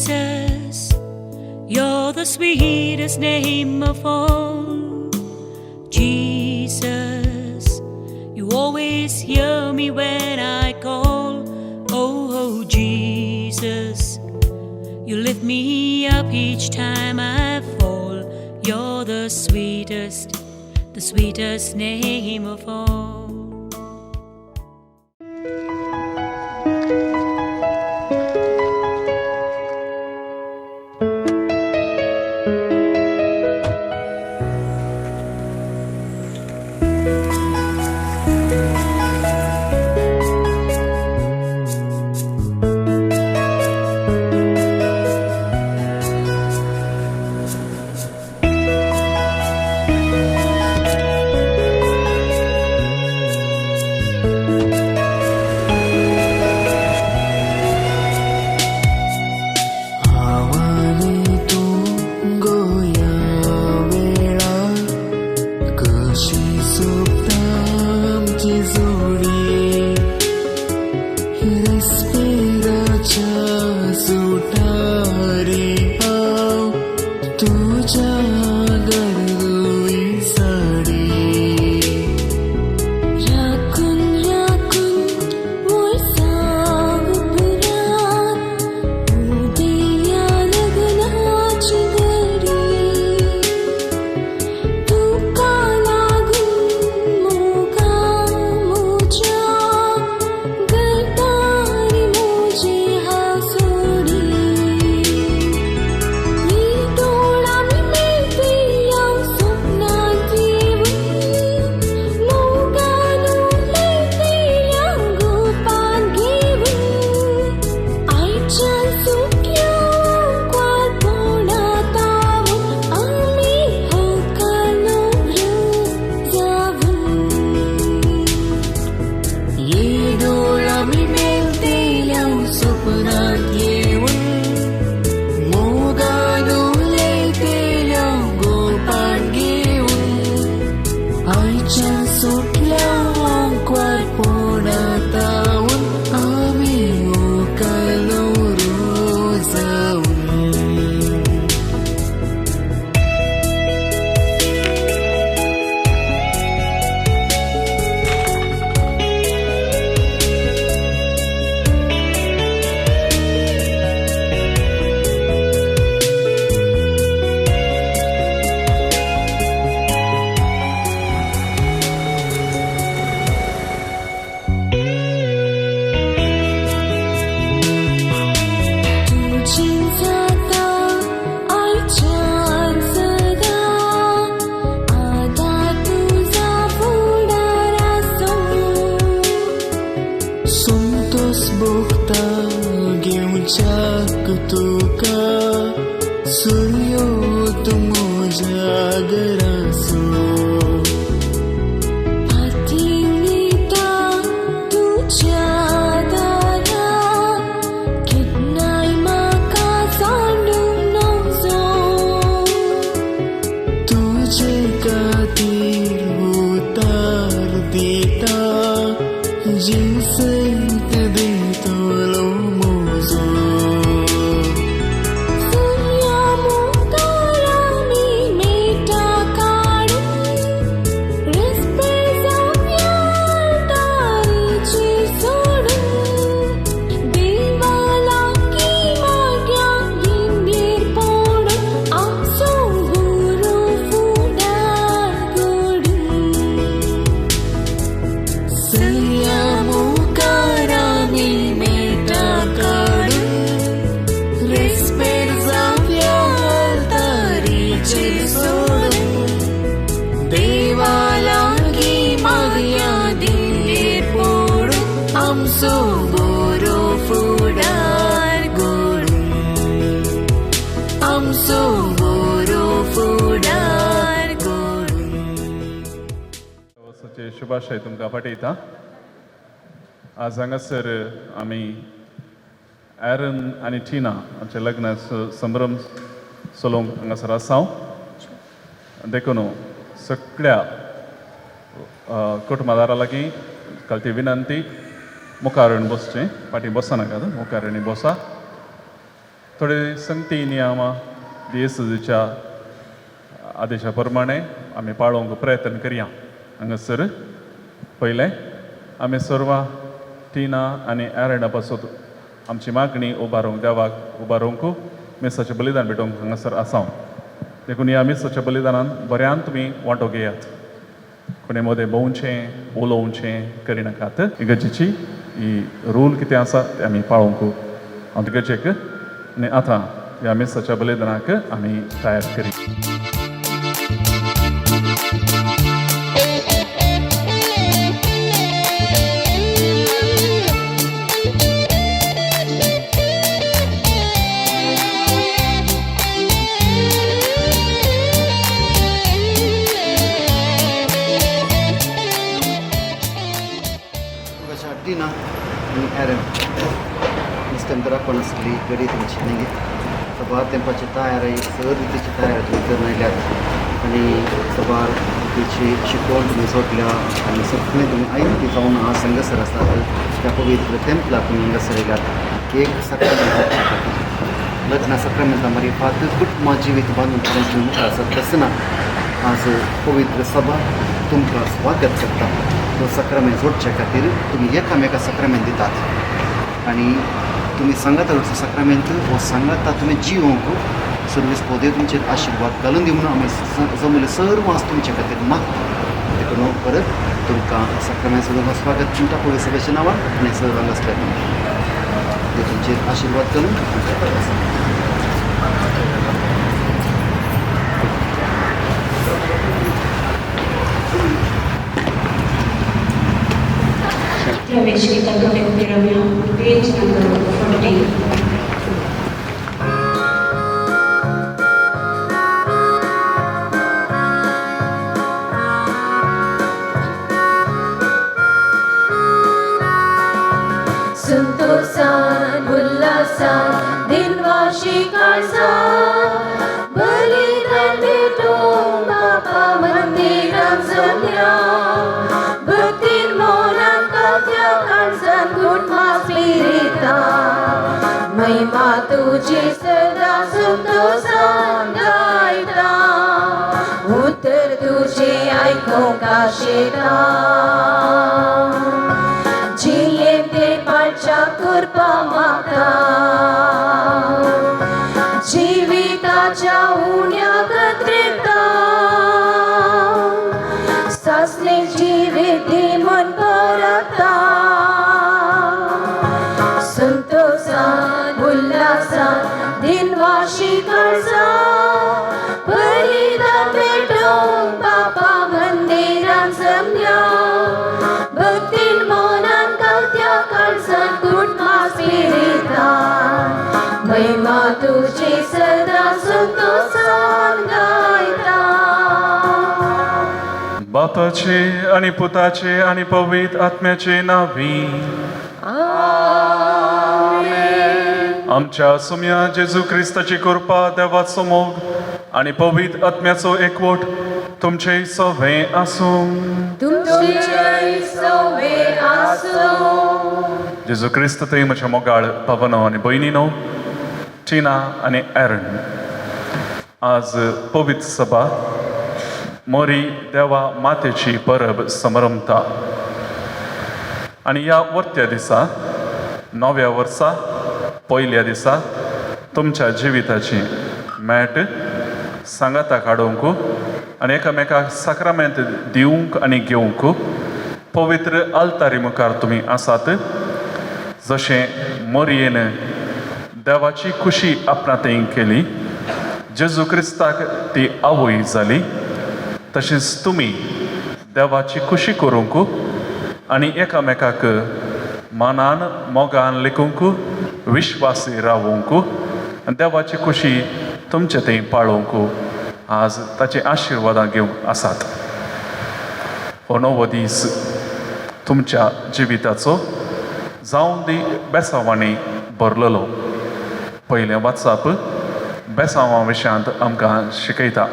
Jesus, you're the sweetest name of all. Jesus, you always hear me when I call. Oh, Jesus, you lift me up each time I fall. You're the sweetest name of all. शुभाशय तुमकां पाठयता. आज हांगासर आमी एरन आनी टिना हांचे लग्न संभ्रम चलोवंक हांगासर आसां. देखून सगळ्या कुटुंबादारा लागीं कळती विनंती, मुखार येवन बसचें, फाटीं बसनाकात, मुखार येवन बसा. थोडे संगती नियमा येसुच्या आदेशा प्रमाणे आमी पाळोवंक प्रयत्न करया. हांगासर पयलें आमी सर्व टिना आनी एरना पासून आमची मागणी उबारूंक देवाक उबारूंक मिसाचें बलिदान भेटोवंक हांगासर आसां. देखून ह्या मिसाच्या बलिदानान बऱ्यान तुमी वांटो घेयात. कोणे मदें भोंवचें उलोवचें करिनाकात. इगर्जेची ही रूल कितें आसा तें आमी पाळोवंक हांव इगर्जेक आनी आतां ह्या मिसाच्या बलिदानाक आमी तयार करी. Tina आणि Aaron निस्तंतरा पण असली गडी तुमची नाही सबार तेंपाची तयारी सर रितीची तयारी तुम्ही करून आयल्यात आणि सबार तिची शिकवण तुम्ही सोडल्या आणि सगळे तुम्ही ऐकते जाऊन हा संघसर असतात त्या पवित्र तेंपला तुम्ही हंगसर येयल्यात. एक सक्रमेंट लग्न सक्रमेंटा मरी फात कुटुंबा जिवीत बांधून त्यांची मुखार आसात तसं ना आज पवित्र सभा तुमकां स्वागत करता. तो सक्रमेंट जोडचे खातीर तुम्ही एकामेका सक्रमेंट दितात आणि तुम्ही सांगाता सक्रमेंट हो सांगाता तुम्ही जिवंक सर्वीस पोदे तुमचे आशिर्वाद घालून दिवून आमी जमले सर्व आज तुमचे खातीर मागता. देखून हांव परत तुमकां सक्रमेंट सुद्दां स्वागत तुमच्या पवित्र सभेच्या नांवान आनी सर्वांक आसल्या ते तुमचे आशिर्वाद घालून प्रवेश गीता कमेटी रम्या पेज नंबर 40. संतोषान उल्हासान दिनवाशी काळजात बलिदान भेटून बापा मंदिरात जमल्या. भक्तीन मौनान त्या काळजात घुटमा स्पिरिता महिमा तुझी सदा संतोषान गायता. उत्तर तुझे ऐकूंक आशेता जियें ते पाडच्या कृपा मागता. जिविताच्या उण्या कत्रेता सासले जिवीत दिमून परता. संतोषान उल्हासान दिनवाशी काळजात बलिदान भेटून बापा मंदिरात जमल्या. भक्तीन मौनान गावत्या काळजात घुटमा स्पिरिता महिमा तुझी सदा संतोषान गायता. बापाचे आणि पुताचे आणि पवित्र आत्म्याचे नावी आमच्या सुम्या जेजू क्रिस्ताची कृपा देवाचो मोग आणि पवित्र आत्म्याचो एकवट तुमचे सवे आसूं. जेजू क्रिस्त थंय म्हज्या मोगाळ भावनो आनी भयणीनो टिना आनी एरन आज पवित्र सभा मोरी देवा मातेची परब समरमता आनी ह्या वर्त्या दिसा नव्या वर्सा पयल्या दिसा तुमच्या जिविताची मेट सांगाता काडूंक आनी एकामेकाक साक्रामेंत दिवंक आनी घेवंक पवित्र आल्तारी मुखार तुमी आसात. जशें मोरयेन देवाची खुशी आपणातें केली जेजू क्रिस्ताक ती आवय जाली तशेंच तुमी देवाची खुशी करूंक आनी एकामेकाक मनान मोगान लेखूंक विश्वासी रावूंक देवाची खुशी तुमचे थंय पाळोवंक आज ताचे आशिर्वादां घेवंक आसात. हो नवो दीस तुमच्या जिविताचो जावं दी बेसावांनी भरलेलो. पयलें वाचप बेसांवां विशयांत आमकां शिकयता.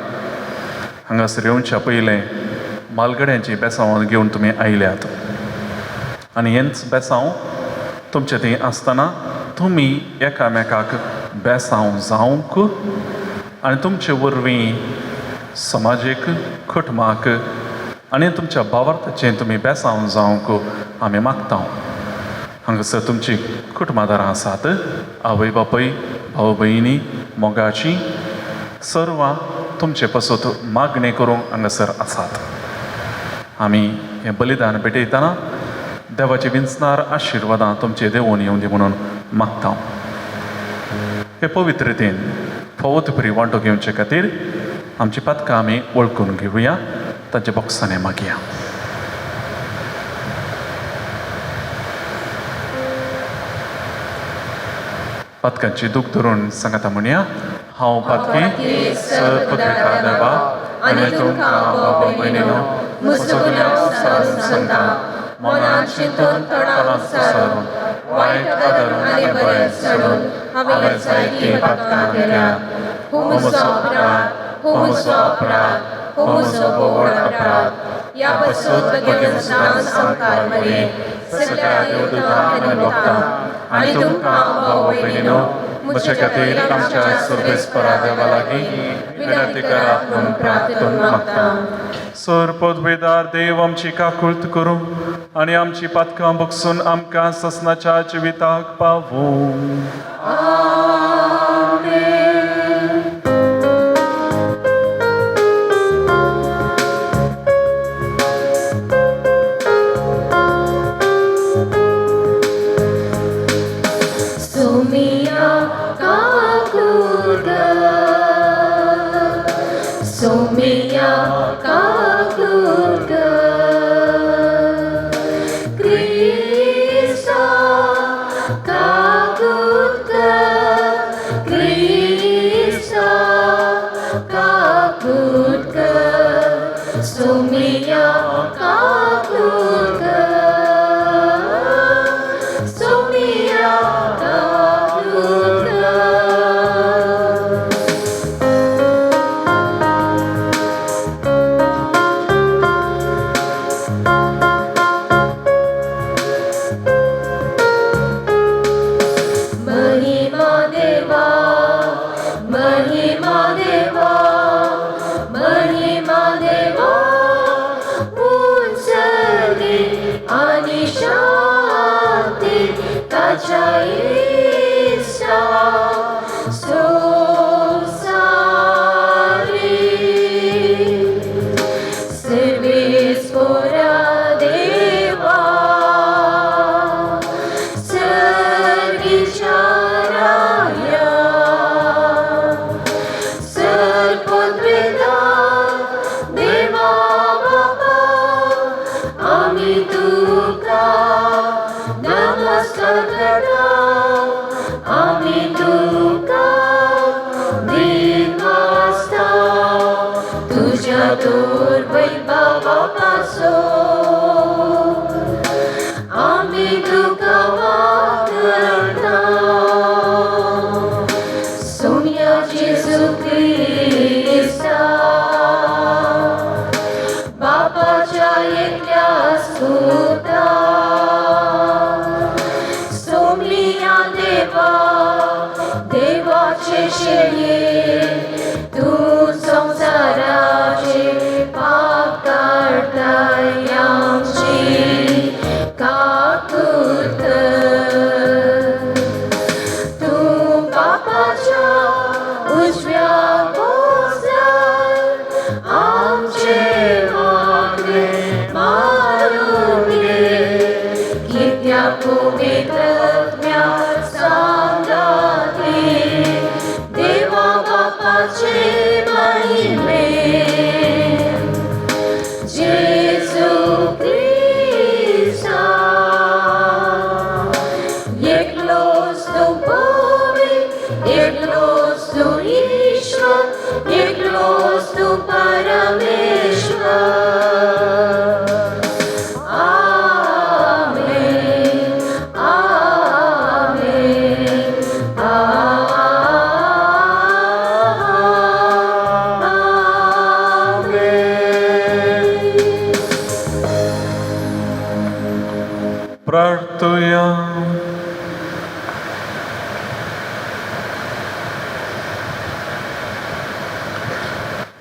हांगासर येवच्या पयलें मालगड्यांची बेसांवां घेवन तुमी आयल्यात आनी हेंच बेसांव तुमचे थंय आसतना तुमी एकामेकाक बेसांव जावंक आनी तुमचे वरवीं समाजीक कुटुंबाक आनी तुमच्या भावार्थाचें तुमी बेसांव जावंक आमी मागता हांगासर तुमची कुटुंबादारां आसात आवय बापूय भाव भयणी मोगाचीं सर्वां तुमचे पासून मागणी करूंक हांगासर आसात आमी हें बलिदान पेटयतना देवाची विंचणार आशिर्वादां तुमचे देवून येवं दी म्हणून मागता हे पवित्रतेन फावो बरी वांटो घेवचे खातीर आमची पथकां आमी वळखून घेवया तांचे बोक्सांनी मागया पथकांची दूख धरून सांगता म्हणया हांव पथकी सर्वपत्रकार देवा आनी तुमकां भाव भयणीनो म्हजो गुन्यांव सारून सांगता मनांत चिंतून तोंडांत सारून वायट आदरून आनी बरें सोडून हांवें जायतीं पथकां केल्यात हो म्हजो अपराध हो म्हजो अपराध हो म्हजो बोड अपराध ह्या पासून बेगीन संस्कार मरे सगळ्या देवदूतांक आनी भक्तांक आनी तुमकां भाव भयणीनो म्हजे खातीर आमच्या सर्वेस्परा देवा लागीं विनंती करात म्हणून प्रार्थना मागता सर पदवेदार देव आमची काकुळट करूं आनी आमची पथकां बगसून आमकां ससनाच्या जिविताक पावूं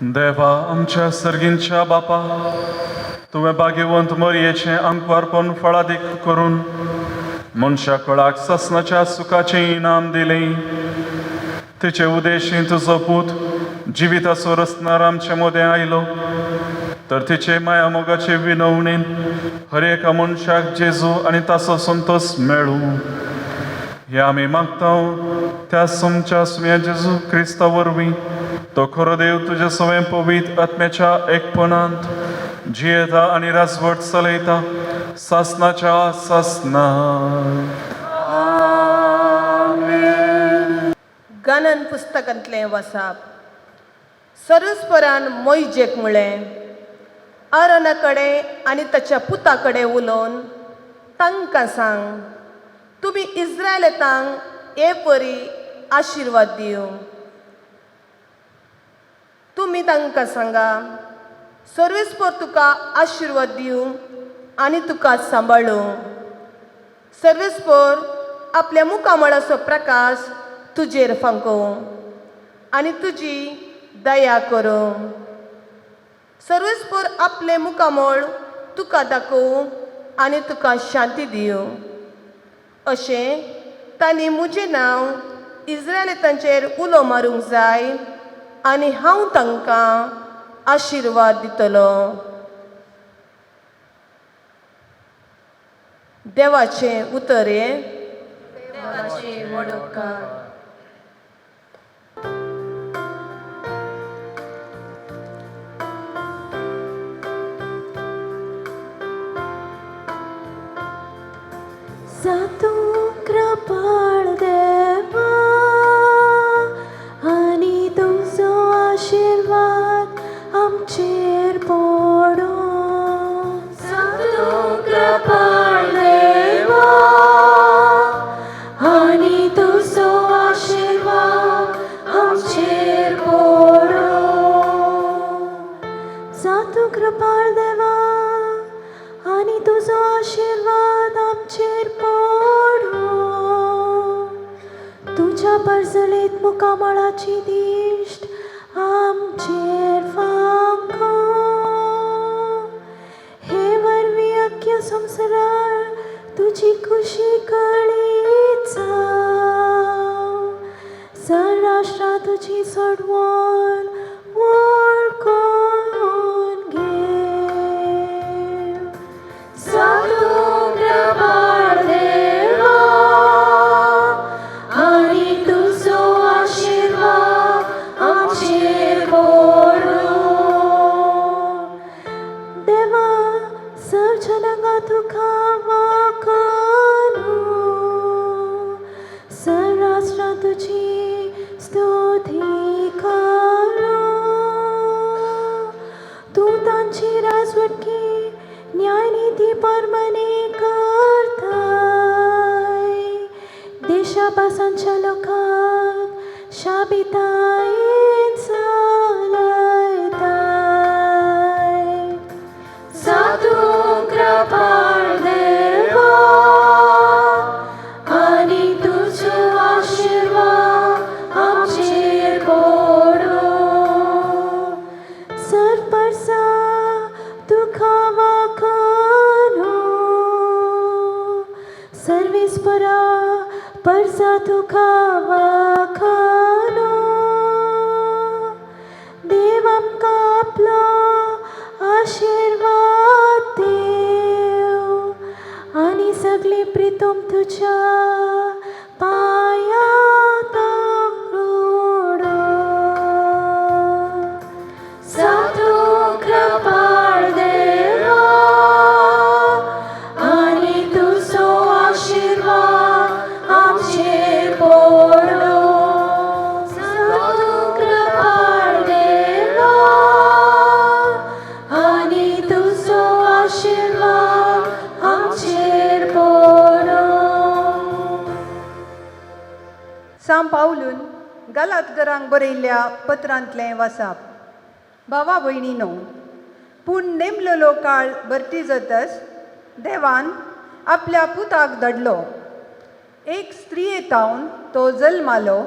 देवा आमच्या सर्गींच्या बापा, तुवें भाग्यवंत मरयेचें आंकवारपण फळादीक करून मनशा कळाक ससनाच्या सुखाचें इनाम दिलें. तिचे उदेशीं तुजो पूत जिविताचो रचणार आमचे मदें आयलो, तर तिचे माया मोगाचे विनवणेन हर एका मनशाक जेजू आनी ताचो संतोष मेळूं. हे आमी मागता त्या सोमच्या सुम्या जेजू क्रिस्ता वरवीं, तो खरो देव तुजे सवें पवित्र आत्म्याच्या एकपणांत जियेता आनी राजवट चलयता सासनाच्या सासनांत. गणन पुस्तकांतलें वाचप. सरस्परान मोइजेक म्हळें, अरना कडेन आनी ताच्या पुता कडेन उलोवन तांकां सांग, तुमी इस्रायेलांक हे परी आशिर्वाद दिवं. तुमी तांकां सांगा, सर्वेस्पर तुका आशिर्वाद दिवं आनी तुका सांबाळूं. सर्वेस्पर आपल्या मुखामळाचो प्रकाश तुजेर फांकूं आनी तुजी दया करूं. सर्वेस्पर आपले मुखामळ तुका दाखोवं आनी तुका शांती दिवं. अशें तांणी म्हजें नांव इस्रायेलांचेर उलो मारूंक जाय आनी हांव तांकां आशिर्वाद दितलो. देवाचें उतर हें. देवाचे वडोवकार. जातू कृपाळ देवा आनी तुजो आशिर्वाद आमचेर पडो. जातू कृपाळ देवा आनी तुजो आशिर्वाद आमचेर पडो. जातू कृपाळ देवा आनी तुजो आशिर्वाद आमचेर पडो. तुज्या परजलेत मुखामळाची दिश्ट आमचेर फांको. हे वरवीं अख्ख्या संवसारार तुजी खुशी कळीत जावं. सर्राष्ट्रां तुजी चडवण वळखून घे. जातू कृपाळ देवा आनी तुजो आशिर्वाद आमचेर पडो. देवा सर्जनांगा तुका वाखाणू. सर्राष्ट्रां तुजी स्तुती करूं. तूं तांची राजवटकी न्यायनिधी परमने करताय. देशापासांच्या लोकांक शाबितायेन चलयताय. जातू कृपाळ देवा आनी तुजो आशिर्वाद आमचेर पडो. सर्परसा तुका वाखाणू. सर्वेस्परा परसा तुका वाखाणू. देव आमकां आपलो आशिर्वाद देव आनी सगळी प्रितूम तुज्या पांयांत रोडो. जातू कृपाळ देवा आनी तुजो आशिर्वाद आमचेर पडो. जातू कृपाळ देवा आनी तुजो आशिर्वाद आमचेर पडो. सांब पावलून गलातकरांक बरयल्ल्या पत्रांतलें वाचप. भावा भयणीनो, पूण नेमलेलो काळ भरती जातच देवान आपल्या पुताक धाडलो. एक स्त्रियेतावन तो जल्मालो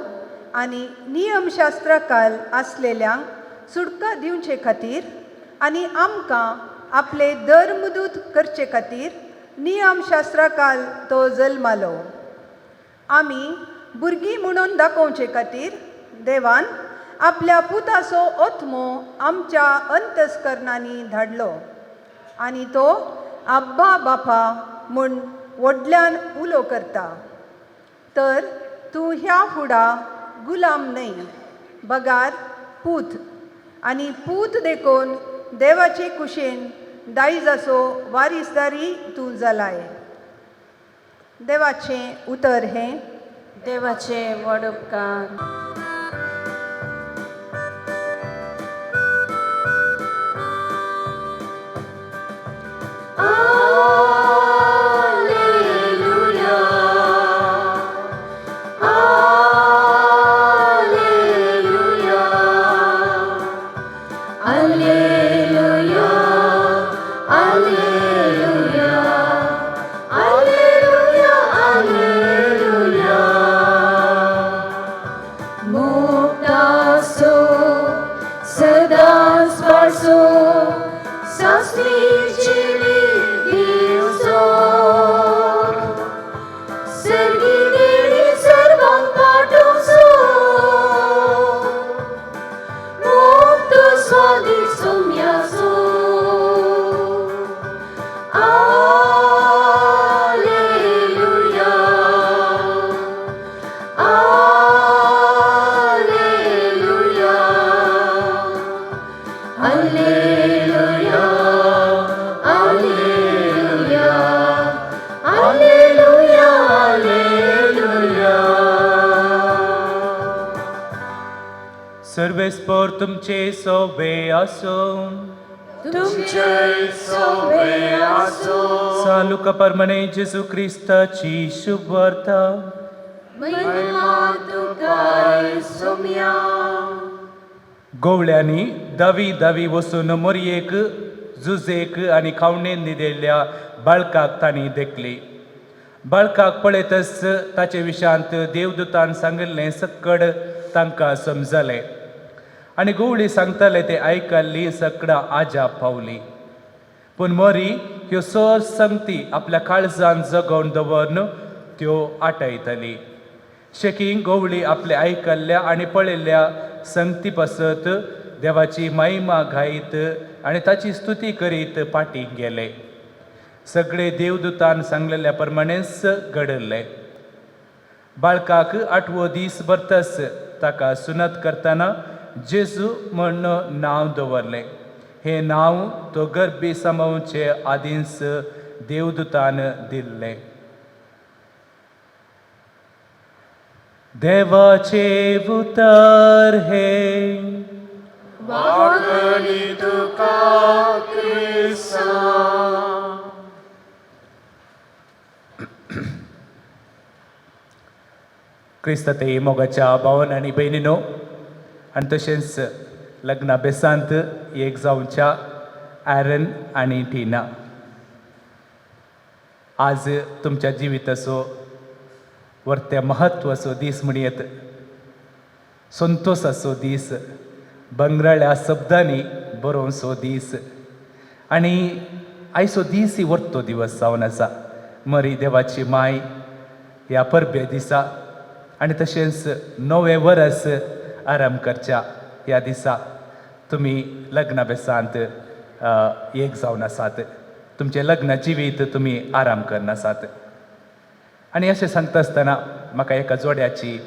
आनी नियमशास्त्रकाल आसलेल्यांक सुटका दिवचे खातीर आनी आमकां आपले धर्मदूत करचे खातीर नियमशास्त्राकाल तो जल्मालो. आमी भुरगीं म्हणून दाखोवचे खातीर देवान आपल्या पुताचो ओत्मो आमच्या अंतस्करणांनी धाडलो आनी तो आब्बा बापा म्हूण व्हडल्यान उलो करता. तर तूं ह्या फुडा गुलाम न्हय, बगार पूत, आनी पूत देखून देवाचे कुशेन दायजाचो वारीसदारी तूं जालाय. देवाचें उतर हें. देवाचे व्हड उपकार. सर्वेस्पर तुमचे सोबे असो. तुमचे सोबे असो. सालुका परमने जेसू ख्रिस्ताची शुभ वार्ता. महिमा तुकाय सोम्या. गवळ्यांनी दावी वसून मोरयेक झुजेक आनी खावणेन न्हिदेल्या बाळकाक तांणी देखली. बाळकाक पळयतच ताचे विशांत देवदूतान सांगिल्लें सकड तांकां समजलें आनी गवळी सांगताले ते आयकल्ली सकडां आजाप पावली. पूण मोरी ह्यो सर संगती आपल्या काळजान जगोवन दवरून त्यो आटयतली. शेकीं गवळी आपले आयकल्ल्या आनी पळयल्ल्या संगती पासत देवाची महिमा गायत आनी ताची स्तुती करीत पाटीक गेले. सगळे देवदूतान सांगलेल्या प्रमाणेच घडले. बाळकाक 8वो दीस भरतस ताका सुनत करतना जेजू म्हण नांव दवरलें. हें नांव तो गर्भी सांबाळचे आदींच देवदूतान दिल्लें. देवाचे उतर हे. वागणी तुका क्रिस्ता. क्रिस्त ते मोगाच्या भावन आनी भयणीनो आनी तशेंच लग्ना बेसांत एक जावच्या ॲरन आनी टिना. आज तुमच्या जिविताचो वर्त्या म्हत्वाचो दीस म्हण येत. संतोशाचो दीस, बंगराळ्या शब्दांनी बरोवचो दीस आनी आयचो दीस ही वर्तो दिवस जावन आसा. मरी देवाची माय ह्या परबे दिसा आनी तशेंच नवें वर्स आराम करच्या ह्या दिसा तुमी लग्ना बेसांत एक जावन आसात. तुमचें लग्न जिवीत तुमी आराम करनासात. आनी अशें सांगता आसतना म्हाका एका जोड्याची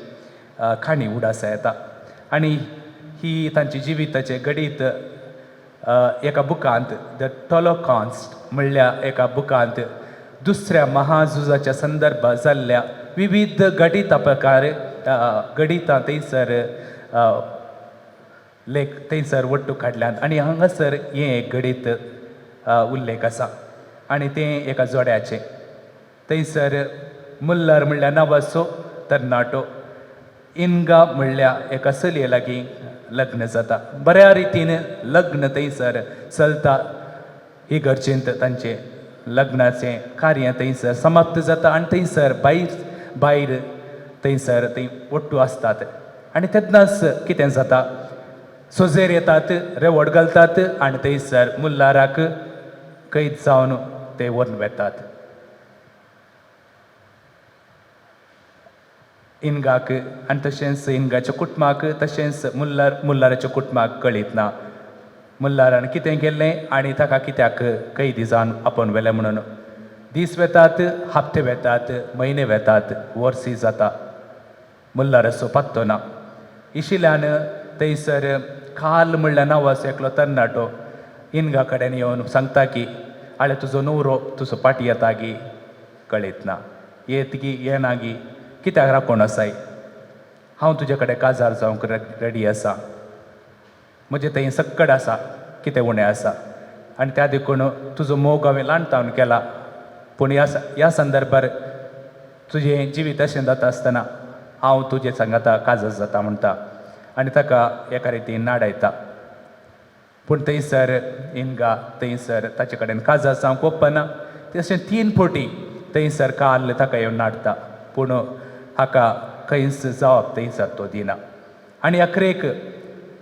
खाणी उडास येता आनी ही तांची जिविताचे घडीत एका बुकांत द टॉलोकॉन्स्ट म्हणल्या एका बुकांत दुसऱ्या महाझुजाच्या संदर्भात जाल्ल्या विविध गणिता प्रकार गणितां थंयसर लेख थंयसर वट्टू काडल्यात आनी हांगासर हें एक गणित उल्लेख आसा आनी तें एका जोड्याचें. थंयसर मुल्लर म्हणल्या नांवाचो तरणाटो इन्गा म्हणल्या एका चलये लागीं लग्न जाता. बऱ्या रितीन लग्न थंयसर चलता. इगर्जेंत तांचें लग्नाचें कार्य थंयसर समाप्त जाता आनी थंयसर भायर थंयसर थंय वट्टू आसतात. आनी तेन्नाच कितें जाता, सोजेर येतात रेवड घालतात आणि थंयसर मुल्लाराक कैद जावन ते व्हरून वेतात. इनगाक आनी तशेंच इनगाच्या कुटुंबाक तशेंच मुल्लाराच्या कुटुंबाक कळीत ना मुल्लारान कितें केल्लें आनी ताका कित्याक कैदी जावन आपोवन व्हेलें म्हणून. दीस वेतात, हप्ते वेतात, म्हयने वेतात, वर्सी जाता, मुल्लाराचो पत्तो ना. इशिल्यान थंयसर काल म्हणल्यार नांवाचो एकलो तरणाटो इनगा कडेन येवन सांगता की आळे तुजो न्हवरो तुजो पाटी येता गी कळीत ना, येत गी येना गी, कित्याक राखून आसाय, हांव तुजे कडेन काजार जावंक रेडी आसा, म्हजें थंय सक्कड आसा, कितें उणें आसा, आनी त्या देखून तुजो मोग हांवें ल्हानतावन केला, पूण ह्या संदर्भार तुजें जिवीत अशें जाता आसतना हांव तुजे सांगाता काजार जाता म्हणटा आनी ताका एका रितीन नाडायता. पूण थंयसर इनगा थंयसर ताचे कडेन काजार जावंक ओप्पना. तशें 3 फावटी थंयसर काल ताका येवन नाडटा, पूण हाका खंयच जावप थंयसर तो दिना. आनी अखरेक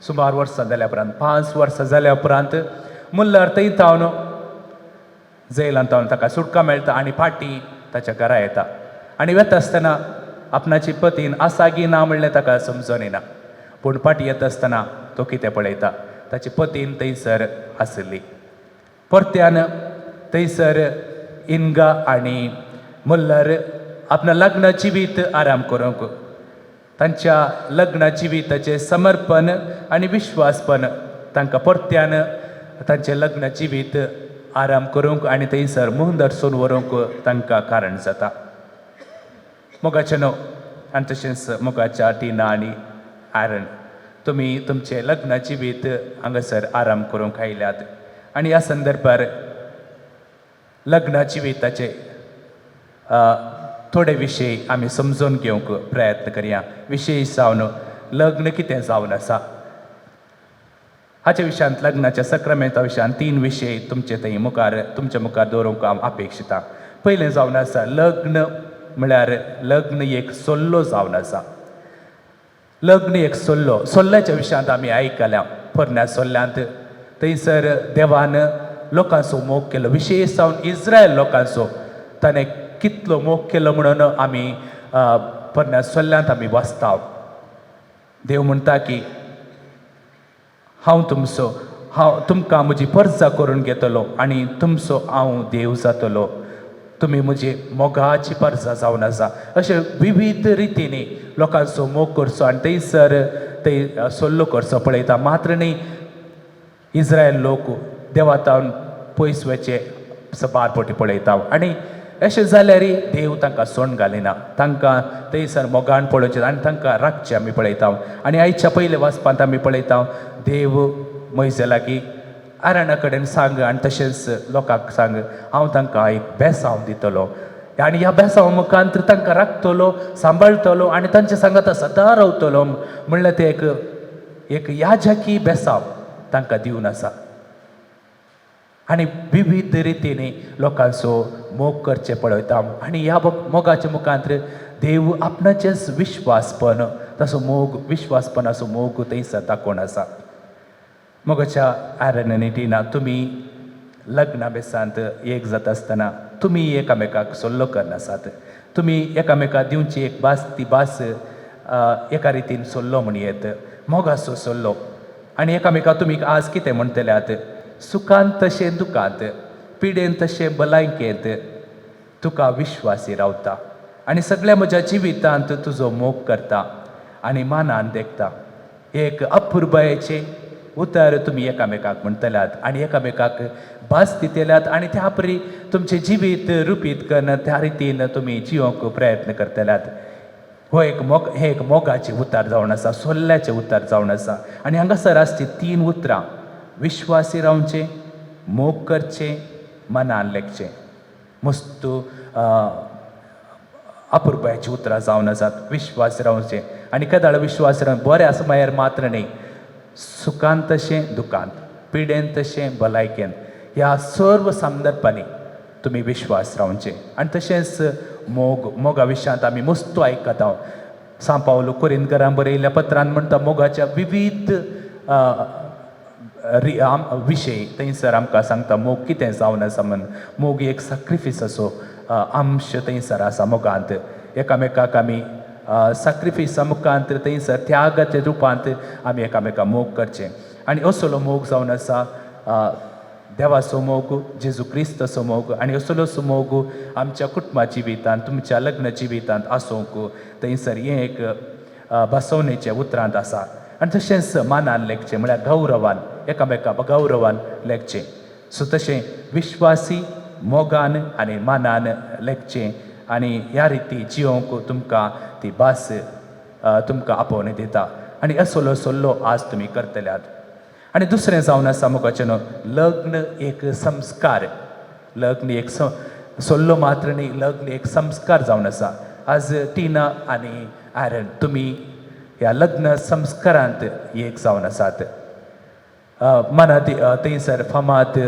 सुमार वर्सां जाल्या उपरांत 5 वर्सां जाल्या उपरांत मुल्लार थंय तावन जेलांत तावन ताका सुटका मेळटा आनी फाटीं ताच्या घरा येता. आनी वता आसतना आपणाची पतीन आसा गी ना म्हणलें ताका समजून येना. पूण फाटीं येता आसतना तो कितें पळयता, ताची पतीन थंयसर आसली. परत्यान थंयसर इनगा आनी मुल्लार आपणा लग्न जिवीत आराम करूंक तांच्या लग्न जिविताचें समर्पण आनी विश्वासपण तांकां परत्यान तांचें लग्न जिवीत आराम करूंक आनी थंयसर मूं दर्सून व्हरूंक तांकां कारण जाता. मोगाचें न्हू आनी तशेंच मोगाच्या टिना आनी आरण तुमी तुमचें लग्न जिवीत हांगासर आराम करूंक आयल्यात आनी ह्या संदर्भार लग्न जिविताचे थोडे विशय आमी समजून घेवंक प्रयत्न करया. विशेश जावन लग्न कितें जावन आसा हाच्या विशयांत लग्नाच्या सक्रामेंता विशयांत 3 विशय तुमचे थंय तुमच्या मुखार दवरूंक हांव अपेक्षिता. पयलें जावन आसा लग्न म्हळ्यार लग्न एक सोल्लो जावन आसा. लग्न एक सोल्ल्याच्या विशयांत आमी आयकल्या. पोरण्या सोल्ल्यांत थंयसर देवान लोकांचो मोग केलो, विशेश जावन इस्रायल लोकांचो ताणें कितलो मोग केलो म्हणून आमी पोरण्या सोल्ल्यांत आमी वाचता. देव म्हणटा की हांव तुमकां म्हजी परजा करून घेतलो आनी तुमचो हांव देव जातलो, तुमी म्हजी मोगाची परजा जावन आसा. अशें विविध रितीनी लोकांचो मोग करचो आनी थंयसर थंय सोल्लो करचो पळयता. मात्र न्ही इस्रायल लोक देवातावन पयस वचे बार फावटी पळयता आनी अशें जाल्यार देव तांकां सोंड घालिना, तांकां थंयसर मोगान पळोवचें आनी तांकां राखचें आमी पळयता. आनी आयच्या पयले वाचपांत आमी पळयता देव मोइजे लागीं आराणा कडेन सांग आनी तशेंच लोकांक सांग हांव तांकां एक बेसांव दितलो आनी ह्या बेसांव मुखांत तांकां राखतलो, सांबाळटलो आनी तांचे सांगात सदां रावतलो म्हणल्यार ते एक याजकी बेसांव तांकां दिवन आसा. आनी विविध रितीनी लोकांचो मोग करचें पळयता आनी ह्या मोगाच्या मुखांत देव आपणाचेच विश्वासपण ताचो मोग विश्वासपणाचो मोग थंयसर दाखोवन आसा. मोगाच्या आरण टिना तुमी लग्ना बेसांत एक जाता आसतना तुमी एकामेकाक सोल्लो करनासात. तुमी एकामेकाक दिवची एक भास, ती भास एका रितीन सोल्लो म्हण येत, मोगाचो सोल्लो. आनी एकामेकाक तुमी आज कितें म्हणटल्यात, सुखांत तशें दुखांत, पिडेन तशें भलायकेंत तुका विश्वासी रावता आनी सगळ्या म्हज्या जिवितांत तुजो मोग करता आनी मानान देखता. एक अपुर्बायेचें उतर तुमी एकामेकाक म्हणटल्यात आनी एकामेकाक भास दितल्यात आनी त्या परी तुमचें जिवीत रुपीत करन त्या रितीन तुमी जिवंक प्रयत्न करतल्यात. हे एक मोगाचें उतर जावन आसा, सोल्ल्याचें उतर जावन आसा. आनी हांगासर आसची 3 उतरां, विश्वासी रावचें, मोग करचें, मनान लेखचें. मस्त अपुर्बायेचीं उतरां जावन आसात. विश्वास रावचें आनी केदाळ विश्वास रावन बरें आसा म्हळ्यार मात्र न्ही, सुखांत तशें दुखांत, पिडेन तशें भलायकेन, ह्या सर्व संदर्भांनी तुमी विश्वास रावचें. आनी तशेंच मोगा विशयांत आमी मस्तो आयकता. सांपावलो कोरिंतकारांक बरयल्ल्या पत्रांत म्हणटा मोगाच्या विविध विशय थंयसर आमकां सांगता मोग कितें जावन आसा म्हूण मोग एक सॅक्रिफीस असो अंश थंयसर आसा मोगांत एकामेकाक आमी सॅक्रिफीसा मुखांत थंयसर त्यागाच्या रुपांत आमी एकामेकाक मोग करचें आनी असलो मोग जावन आसा देवाचो मोग जेजू क्रिस्ताचो मोग आनी असलोचो मोग आमच्या कुटुंबा जिवितांत तुमच्या लग्न जिवितांत आसूंक थंयसर हें एक बसवणेच्या उतरांत आसा आनी तशेंच मानान लेखचें म्हळ्यार गौरवान एकामेका गौरवान लेखचें सो तशें विश्वासी मोगान आनी मानान लेखचें आनी ह्या रिती जियोंक तुमकां ती भास तुमकां आपोवन दिता आनी असलो सल्लो आज तुमी करतल्यात आनी दुसरें जावन आसा मुखाचें न्हू लग्न एक संस्कार लग्न एक सल्लो मात्र न्ही लग्न एक संस्कार जावन आसा आज टिना आनी एरन तुमी ह्या लग्न संस्कारांत एक जावन आसात मना थंयसर फामाद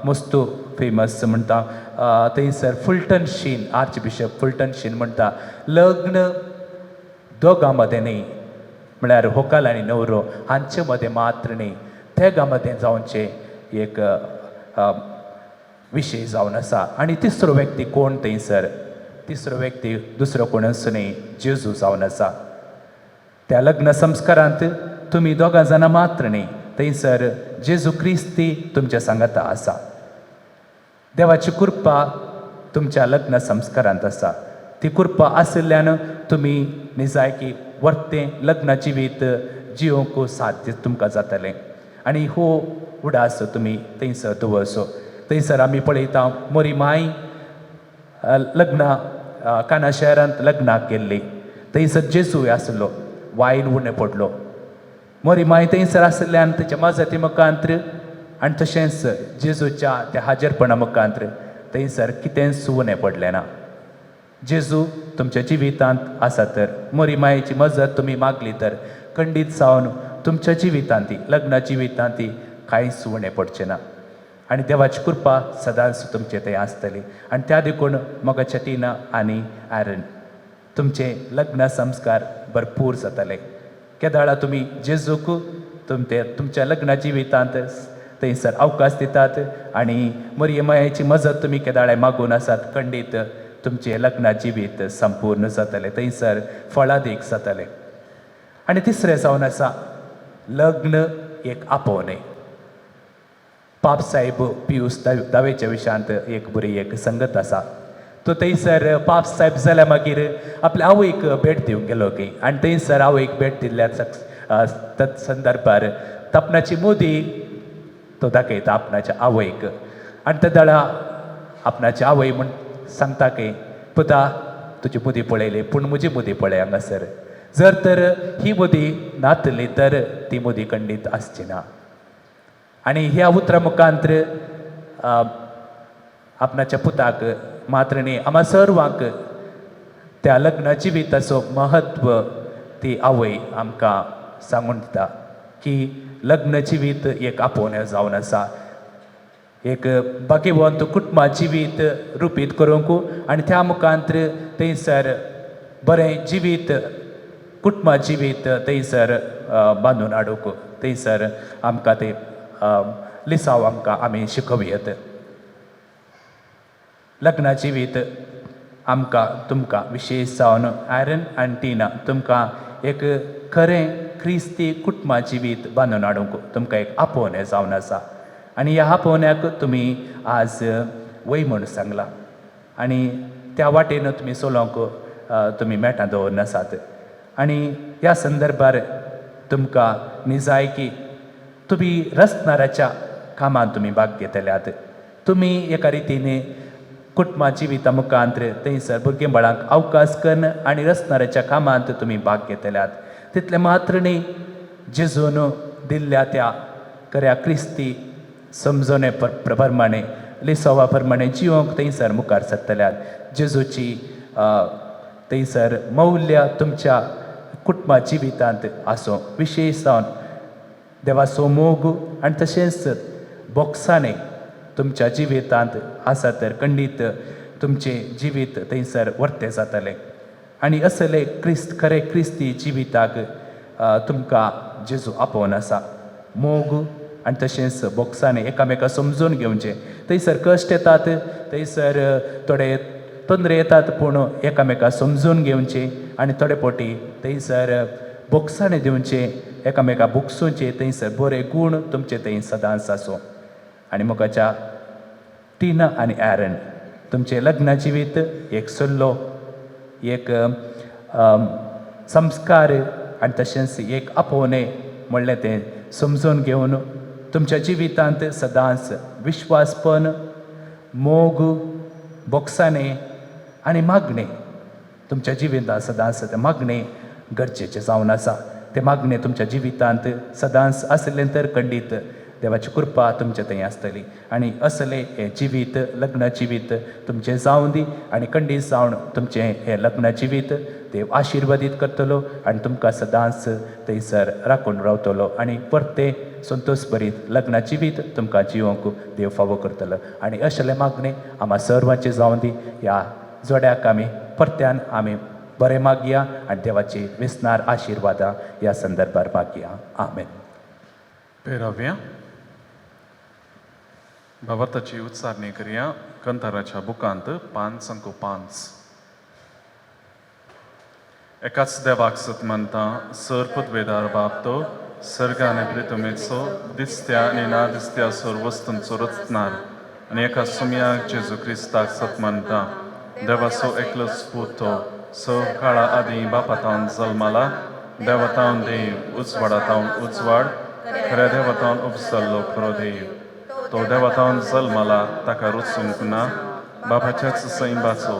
मस्तू फेमस म्हणटा थंयसर फुलटन शीन आर्च बिशप फुलटन शीन म्हणटा लग्न दोगां मदें न्ही म्हळ्यार व्हंकल आनी न्हवरो हांचे मदें मात्र न्ही तेगा मदें जावचें एक विशय जावन आसा आनी तिसरो व्यक्ती कोण थंयसर तिसरो व्यक्ती दुसरो कोणूच न्ही जेजू जावन आसा त्या लग्न संस्कारांत तुमी दोगां जाणां मात्र न्ही थंयसर जेजू क्रिस्ती तुमच्या सांगाता आसा देवाची कृपा तुमच्या लग्न संस्कारांत आसा ती कृपा आशिल्ल्यान तुमी निजायकी वर्तें लग्न जिवीत जियोंक साध्य तुमकां जातलें आनी हो उडास तुमी थंयसर दवरचो थंयसर आमी पळयता मोरी माय लग्ना काना शहरांत लग्नाक गेल्ली थंयसर जेजूय आसलो वायन उणें पडलो मोरी माय थंयसर आशिल्ल्यान तेच्या माजती मुखांत्र आनी तशेंच जेजूच्या त्या हाजीरपणा मुखांत्र थंयसर कितेंच उणें पडलें ना जेजू तुमच्या जिवितांत आसा तर मोरी मायेची मजत तुमी मागली तर खंडीत जावन तुमच्या जिवितांत लग्ना जिवितांत कांयच उणें पडचें ना आनी देवाची कृपा सदांच तुमचे थंय आसतली आनी त्या देखून मोगाच्या टिना आनी एरन तुमचे लग्न संस्कार भरपूर जातले केदाळा तुमी जेजूक तुमच्या लग्ना जिवितांत थंयसर अवकाश दितात आनी मोरये मायेची मजत तुमी केदाळे मागून आसात खंडीत तुमचे लग्ना जिवीत संपूर्ण जातले थंयसर फळादीक जातले आनी तिसरें जावन आसा लग्न एक आपोवणें पाप साहेब पियूस दावेच्या विशयांत एक बरी एक संगत आसा तो थंयसर पाप साहेब जाल्या मागीर आपल्या आवयक भेट दिवंक गेलो की आनी थंयसर आवयक भेट दिल्ल्या संदर्भार तपनाची मोदी तो दाखयता आपणाच्या आवयक आनी त्या दळा आपणाची आवय म्हण सांगता की पुता तुजी मुदी पळयली पूण म्हजी मुदी पळय हांगासर जर तर ही मुदी नातली तर ती मुदी खंडीत आसची ना आनी ह्या उतरा मुखांत्र आपणाच्या पुताक मात्र न्ही आम्हा सर्वांक त्या लग्न जिविताचो महत्व ती आवय आमकां सांगून दिता की लग्न जिवीत एक आपोवणें जावन आसा एक भाग्यवंत कुटुंबा जिवीत रुपीत करूंक आनी त्या मुखांत्र थंयसर बरें जिवीत कुटुंबा जिवीत थंयसर बांदून हाडूंक थंयसर आमकां ते लिसांव आमकां आमी शिकोवयेत लग्ना जिवीत आमकां तुमकां विशेश जावन एरन आनी टिना तुमकां एक खरें क्रिस्ती कुटुंबा जिवीत बांदून हाडूंक तुमकां एक आपोवणें जावन आसा आनी ह्या आपोवण्याक तुमी आज वय म्हूण सांगला आनी त्या वाटेन तुमी चलोवंक तुमी मेटां दवरून आसात आनी ह्या संदर्भार तुमकां निजायकी तुमी रचणाऱ्याच्या कामांत तुमी भाग घेतल्यात तुमी एका रितीन कुटुंबा जिविता मुखांत्र थंयसर भुरगीं बाळांक अवकाश करून आनी रचणाऱ्याच्या कामांत तुमी भाग घेतल्यात तितलें मात्र न्ही जेजून दिल्ल्या त्या खऱ्या क्रिस्ती समजोने प्रमाणे लिसोवा प्रमाणे जिवंक थंयसर मुखार सरतल्यात जेजूची थंयसर मौल्य तुमच्या कुटुंबा जिवितांत आसूं विशेश जावन देवाचो मोग आनी तशेंच बोक्साने तुमच्या जिवितांत आसा तर खंडीत तुमचें जिवीत थंयसर वर्तें जातलें आनी असले खरें क्रिस्ती जिविताक तुमकां जेजू आपोवन आसा. मोग आनी तशेंच बोक्सांनी एकामेका समजून घेवचें. थंयसर कश्ट येतात, थंयसर थोडे तंद्रे येतात, पूण एकामेका समजून घेवचें आनी थोडे फावटी थंयसर बोक्सांनी दिवचें, एकामेका बुकसूचें. थंयसर बरे गूण तुमचे थंय सदांच आसूं. आनी मोगाच्या टिना आनी एरन, तुमचें लग्न जिवीत एक सल्लो, एक संस्कार आनी तशेंच एक आपोवणें म्हणलें तें समजून घेवन तुमच्या जिवितांत सदांच विश्वासपण, मोग, बोक्साणें आनी मागणें तुमच्या जिवितांत सदांच तें मागणें गरजेचें जावन आसा. तें मागणें तुमच्या जिवितांत सदांच आसलें तर खंडीत देवाची कृपा तुमचे थंय आसतली. आनी असलें हें जिवीत, लग्न जिवीत तुमचें जावं दी आनी खंडीत जावन तुमचें हें लग्न जिवीत देव आशिर्वादीत करतलो आनी तुमकां सदांच थंयसर राखून रावतलो आनी परतें संतोश भरीत लग्न जिवीत तुमकां जिवंक देव फावो करतलो. आनी असलें मागणें आम्हा सर्वांचें जावं दी. ह्या जोड्याक आमी परत्यान आमी बरें मागया आनी देवाची विस्नार आशिर्वादां ह्या संदर्भार मागया. आमेन. पेराव्या भावार्थाची उच्चारणी करूया. कंथाराच्या बुकांत 5:5. एकाच देवाक सत म्हणटा, सर्पद्वेदार बाबतो सर्ग आनी पृथ्वीचो दिसत्या आनी ना दिसत्या सर्व वस्तूंचो रचणार. आनी एका सुमयाक जेजू क्रिस्ताक सत म्हणटा, देवाचो एकलोच पुतो स काळा आदीं बापातावन जल्माला, देवतावन देव, उजवाडातावन उजवाड, खऱ्या देवतावन उपसल्लो खरो देव. तो देवतावन जल्माला ताका रुचूंक ना, बापाच्याच सैंबाचो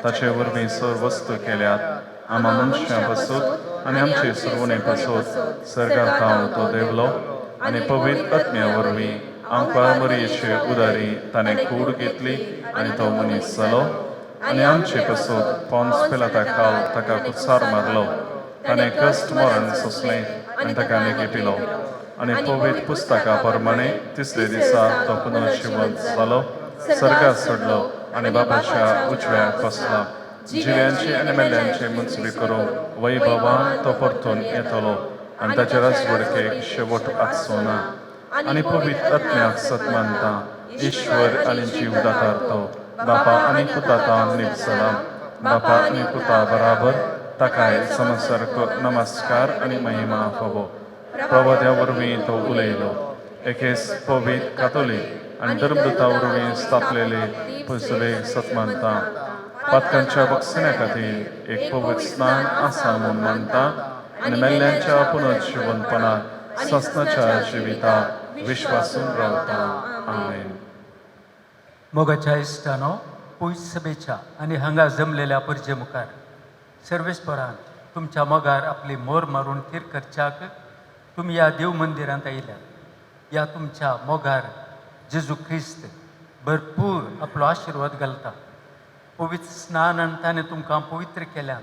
ताचे वरवीं सर्व वस्तू केल्यात. आम्हा मनशां पासून आनी आमचे सुरवणे पासून सर्गांत तो देवलो आनी पवित्र आत्म्या वरवीं आमकां मरयेचे उदारी ताणें कूड घेतली आनी तो मनीस जालो. आनी आमचे पासून पोन्स पिलाताकाल ताका कुचार मारलो. ताणें कश्ट मरण सोंसलें आनी ताका निगेटिलो. आनी पवित्र पुस्तका प्रमाणे तिसरे दिसा तो पुनर्जिवंत जालो, सर्गाक चडलो आनी बापाच्या उजव्याक बसला. जिव्यांचे आनी मेल्यांचे मुंचवी करूंक वैभवान तो परतून येतलो आनी ताच्या राजवडकेक शेवट आसचो ना. आनी पवित्र आत्म्याक सत मानता, ईश्वर आनी जीव दातार तो, बापा आनी पुताता निपसलाम, बापा आनी पुता बराबर ताकाय समसारको नमस्कार आनी महिमा फावो. प्रवाद्या वरवीं तो उलयलो. एकेच पवित्र कातोलीक आनी धर्मदुता वरवीं स्थापलेले पुसलेक सत मानता. पातकांच्या बक्षिण्या खातीर एक पवित्र स्नान आसा म्हूण मानता आनी मेल्ल्यांच्या पुनर्जिवंतपणाक ससनाच्या जिविताक विश्वासून रावता. आमेन. मोगाच्या इश्टानो, पयस सभेच्या आनी हांगा जमलेल्या परजे मुखार सर्वेस्परान तुमच्या मोगार आपली मोर मारून थीर करच्याक तुमी ह्या देव मंदिरांत आयल्या. ह्या तुमच्या मोगार जेजू ख्रिस्त भरपूर आपलो आशिर्वाद घालता. पवित्र स्नानान ताणें तुमकां पवित्र केल्यान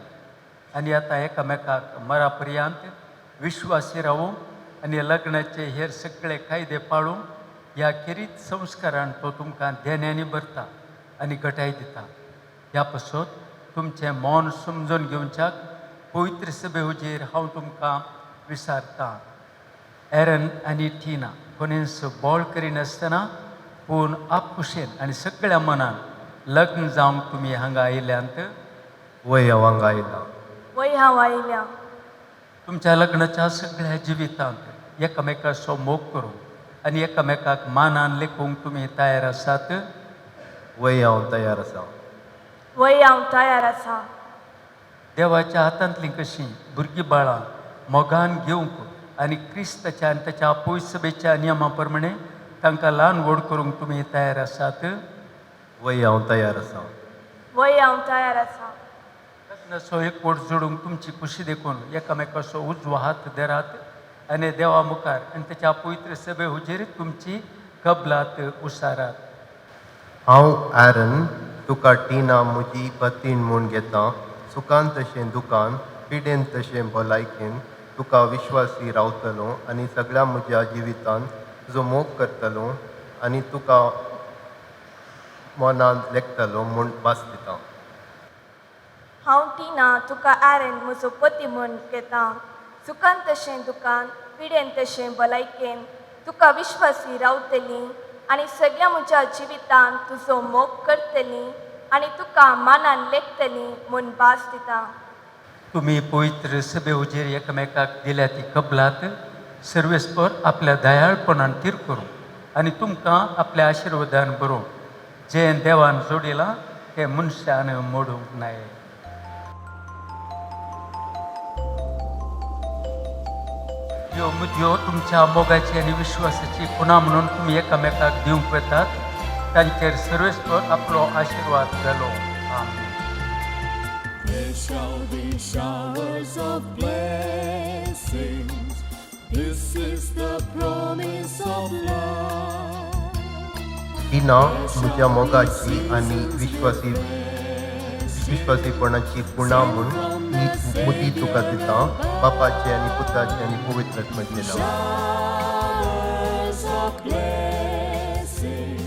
आनी आतां एकामेकाक मरा पर्यंत विश्वासी रावूंक आनी लग्नाचे हेर सगळे कायदे पाळूंक ह्या किरीत संस्कारान तो तुमकां देण्यानी भरता आनी घटाय दिता. ह्या पासून तुमचें मौन समजून घेवच्याक पवित्र सभे हुजेर हांव तुमकां विचारतां. एरन आनी टिना कोणेंच बोळ करिनासतना पूण आपकुशेन आनी सगळ्या मनान लग्न जावंक तुमी हांगा आयल्यांत वय हांगा आयला. वय हांव आयल्या. तुमच्या लग्नाच्या सगळ्या जिवितांत एकामेकाचो मोग करूंक आनी एकामेकाक मानान लेखूंक तुमी तयार आसात. वय हांव तयार आसा. वय हांव तयार आसा. देवाच्या हातांतलीं कशीं भुरगीं बाळां मोगान घेवंक आनी क्रिस्ताच्या आनी ताच्या पयस सभेच्या नियमा प्रमाणे तांकां ल्हान व्हड करूंक तुमी तयार आसात. वय हांव तयार आसा. वय हांव तयार आसा. लग्नाचो एकवट जोडूंक तुमची खुशी देखून एकामेकाचो उजवो हात धरात आनी देवा मुखार आनी ताच्या पवित्र सभे हुजेर तुमची कबलात उसारात. हांव एरन तुका टिना म्हजी पत्नीन म्हूण घेता. सुखान तशें दुखान, पिडेन तशें भलायकेन तुका विश्वासी रावतलो आनी सगळ्या म्हज्या जिवितान तुजो मोग करतलो आनी तुका मनान लेखतलो म्हूण भास दिता. हांव टिना तुका एरन म्हजो पती म्हूण घेता. सुखान तशें दुकान पिडेन तशें भलायकेन तुका विश्वासी रावतली आनी सगळ्या म्हज्या जिवितान तुजो मोग करतली आनी तुका मानान लेखतली म्हूण भास दिता. तुम्ही पवित्र सभे उजेर एकमेकाक दिल्या ती कबलात सर्वेस्पर आपल्या दयाळपणान तीर करूं आनी तुमकां आपल्या आशिर्वादान बरोवं. जें देवान जोडिलां तें मनशान मोडूंक नाय. ह्यो मुद्यो तुमच्या मोगाची आनी विश्वासाची खुणा म्हणून तुम्ही एकामेकाक दिवंक वेतात. तांचेर सर्वेस्पर आपलो आशिर्वाद घालो. आमीन. There shall be showers of blessings. This is the promise of love. टिना म्हज्या मोगाची आनी विश्वासीपणाची खुणा म्हूण ही मुदी तुका दिता. बापाचे आनी पुताचे आनी पवित्र आत्म्याचे नांव. Showers of blessings.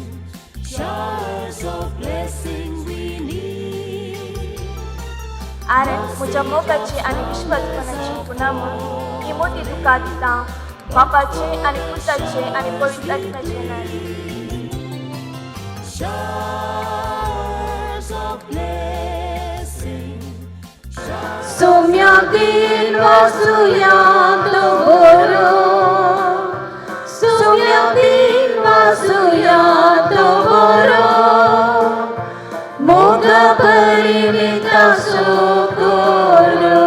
Showers of blessings we need. आरण म्हज्या मोगाची आनी विश्वासपणाची खुणा म्हणून ही मोठी तुका दिता. बापाचे आनी पुताचे आनी पवित्र आत्म्याचे नांव. Showers of blessings. सोम्यातील वासुयात बरो, सोम्यातील वासुयात बरो, मोग परिमिता सोगोरो.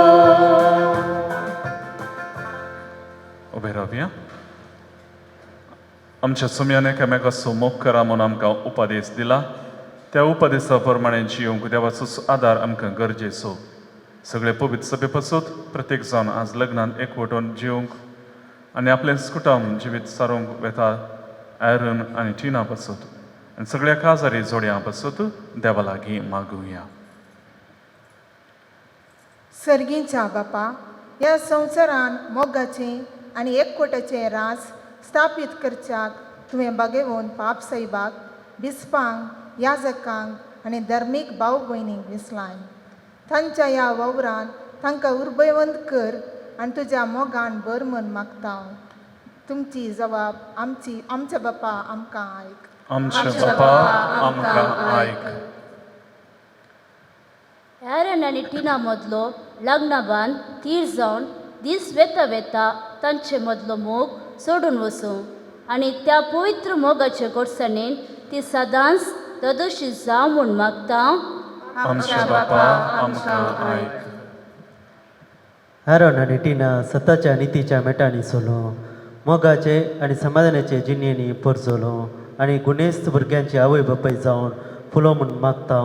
उबे रावया. आमच्या सुम्याने एकामेकाचो मोग करा म्हणून आमकां उपदेश दिला. त्या उपदेशा प्रमाणे जिवंक देवाचो आदार आमकां गरजेचो. सगळे पवित्र सभे पासून प्रत्येक जावन आज लग्नान एकवटून जिवंक आनी आपलें कुटुंब जिवीत सारूंक वेता. ॲरन आनी टिना पासून आनी सगळ्या काजारी जोड्यां पासून देवा लागीं मागुया. सर्गींच्या बापा, ह्या संवसारान मोगाचें आनी एकवटाचें रास स्थापीत करच्याक तुवें बागेवून पाप साहिबाक, बिस्पांक, याजकांक आनी धर्मीक भाव भयणींक विसलाय. तांच्या ह्या वावरान तांकां उर्बेवंत कर आनी तुज्या मोगान बर म्हूण मागता. तुमची जबाब आमच्या बापा आमकां आयक. आमच्या बापा आमकां आयक. ॲरन आनी टिना मदलो लग्नाबान तीर जावन दीस वेता वेता तांचे मदलो मोग सोडून वचूं आनी त्या पवित्र मोगाचे घोडसाणेन ती सदांच दोदोशी जावं म्हूण मागता. आमच्या बापा आमकां आयक. ॲरन आनी टिना सताच्या नितीच्या मेटांनी चलो, मोगाचे आनी समाधानाचे जिणेनी परजलो आनी गुणेस्त भुरग्यांची आवय बापाय जावन फुलो म्हूण मागता.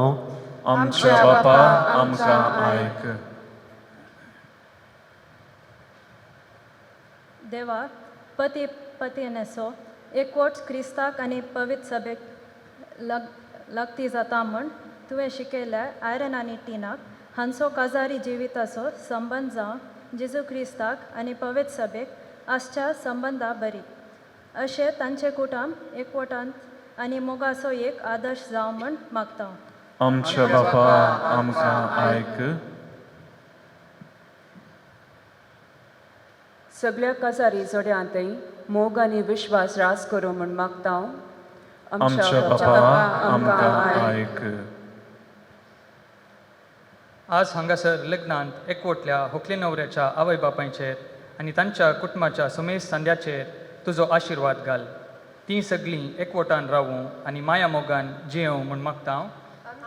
आमच्या बापा आमकां आयक. देवा, पती पत्नीचो एकवट क्रिस्ताक आनी पवित्र सभेक लागती जाता म्हूण तुवें शिकयल्या ॲरन आनी टिनाक हांचो काजारी जिविताचो संबंद जावन जेजू क्रिस्ताक आनी पवित्र सभेक आसच्या संबंदा बरी. अशें तांचे कुटुंब एकवटांत आनी मोगाचो एक आदर्श जावं म्हूण मागता. आमच्या बापा आमकां आयक. सगळ्या काजारी जोड्यांतय मोग आनी विश्वास रास करूं म्हूण मागता. आमच्या बापा आमकां आयक. आज हांगासर लग्नांत एकवटल्या होकले न्हवऱ्याच्या आवय बापायचेर आनी तांच्या कुटुंबाच्या सुमेज सांद्याचेर तुजो आशिर्वाद घाल. तीं सगळीं एकवटान रावूं आनी माया मोगान जियों म्हूण मागता.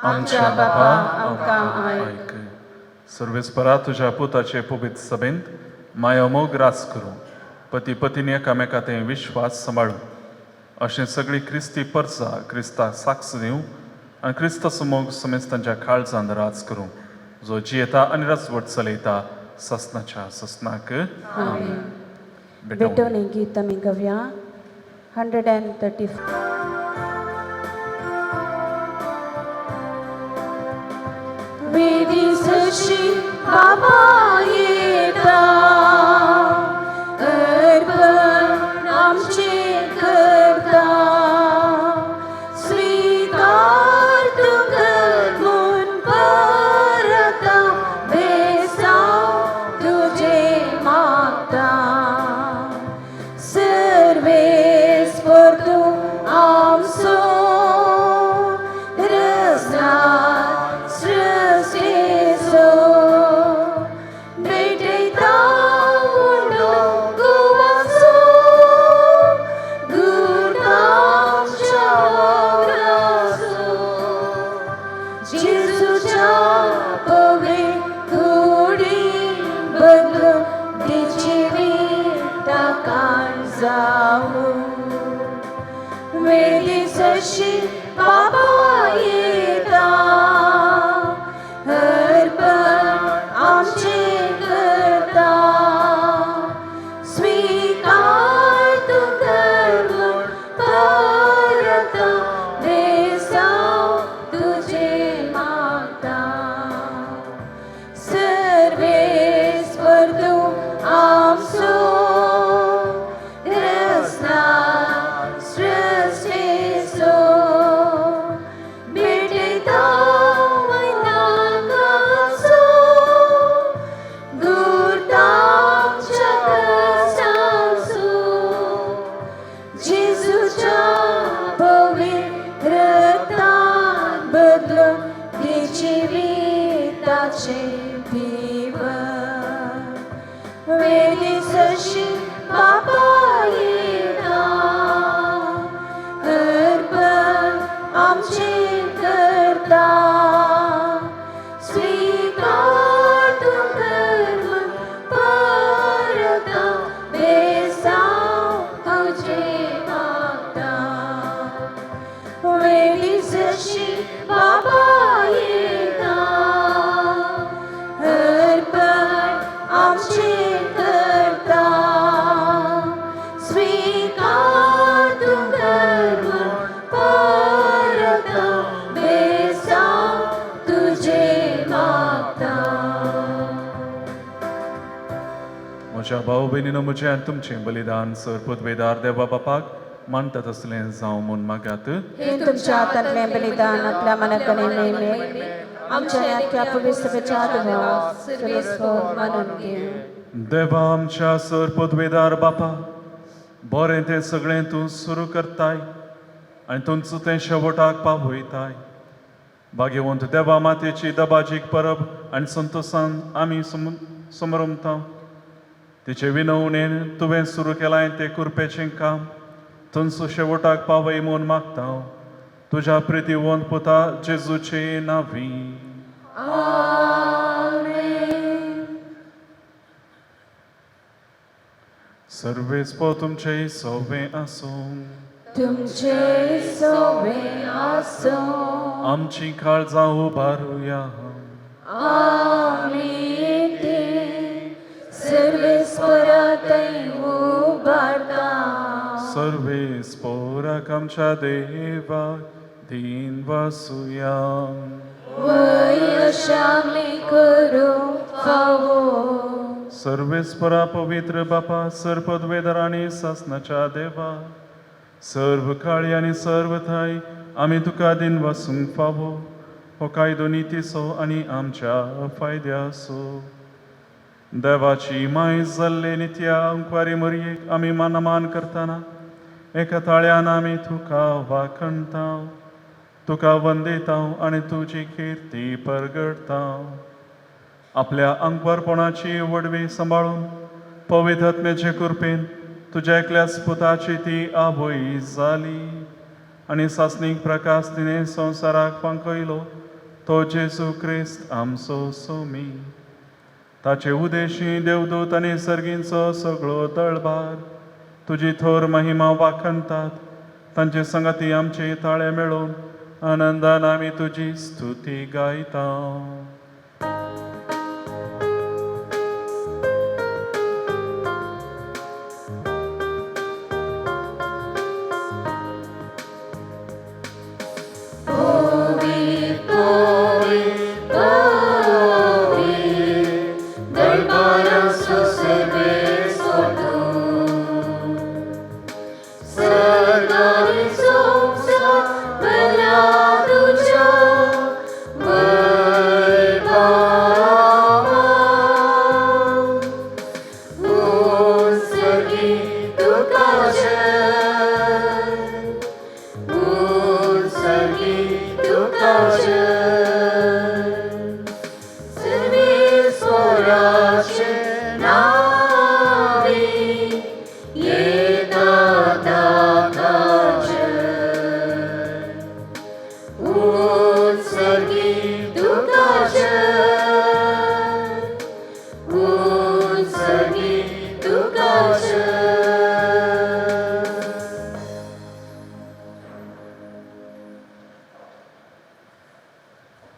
आमच्या बापा आमकां आयक. सर्वेस्परा तुज्या पुताचे पवित्र सभेंत माया मोग रास करूं, पती पत्नी एकामेकांत विश्वास सांबाळूं. अशें सगळीं क्रिस्ती परसा क्रिस्ताक साक्ष दिवं आनी क्रिस्ताचो मोग समेस्तांच्या काळजांत राज करूं, जो जियेता आनी रजवट चलयता ससनाच्या ससनाक. बेटोनी गीत आमी गव्या 134. वेदी सशी बाबा येता, अर्पण आमचे करता, स्वीकार तू कर म्हूण परता, बेसांव तुजे माग जाऊं वेली सशी बाबा येता अर्पण आमचे करता स्वीकार तू करून परत देसाव तुझे मागता सर्वेश्वर तू आमचो रचना सृष्टीचो भेटता वैनाकाचो गुरतांच्या कसाचो जेजूच्या पवित्र रक्तान बदलून तिची विताचे पिवं वेली सशी बाबा येता अर्पण आमचे करता स्वीकार तू करून परता बेसाव तुझे मागता वेली सशी बाबा येता अर्पण आमचे करता स्वीकार तू करून परता बेसाव तुझे मागता म्हज्या भाऊ भयणीनो म्हजें आनी तुमचें बलिदान सर पदवेदार देवा बापाक मानतात असलें जावं म्हूण मागात. हे तुमच्या हातांतलें बलिदान आपल्या मनाकणे नेमे आमच्या आख्या पवित्र विचार सर्वेस्वर मानून घे. देवा आमच्या सर पदवेदार बापा बरें तें सगळें तूं सुरू करताय आनी तुमचो तें शेवटाक पावयताय. भाग्यवंत देवा मातेची दबाजीक परब आनी संतोशान आमी समरमता. तिचे विनवणेन तुवें सुरू केलाय तें कुरपेचें काम तुमचो शेवटाक पावय म्हूण मागता. तुज्या प्रितीवंत पुता जेजूचे नांवी. सर्वेस्पो तुमचे सोबे आसूं तुमचे सोबे आसूं आमची काळजां उबारुया. आमी ते सर्वेस्परातय उबारता. सर्वेस्पोराक आमच्या देवाक दीन वासुया. वयशामी करूं फावो सर्वेस्परा पवित्र बापा सर पदवेदार आनी सासनाच्या देवा सर्व काळी आनी सर्व थाय आमी तुका दिन वासूंक फावो. हो कायदो नितीचो आनी आमच्या फायद्याचो. देवाची मायज जाल्ले नित्या अंकवारी मरयेक आमी मानमान करतना एका ताळ्यान आमी तुका वाखणता. तुका वंदिता आनी तुजी किर्ती परगडता. आपल्या अंकवारपणाची वडवी सांबाळून पवित्र आत्म्याचे कृपेन तुज्या एकल्याच पुताची ती आवय जाली आनी सासणीक प्रकाश तिणें संवसाराक पांकयलो तो जेजू क्रिस्त आमचो सोमी. ताचे उदेशी देवदूत आनी सर्गींचो सगळो दळबार तुजी थोर महिमा वाखणतात. तांचे संगती आमचे ताळे मेळोवन आनंदान आमी तुजी स्तुती गायता. तुझ्या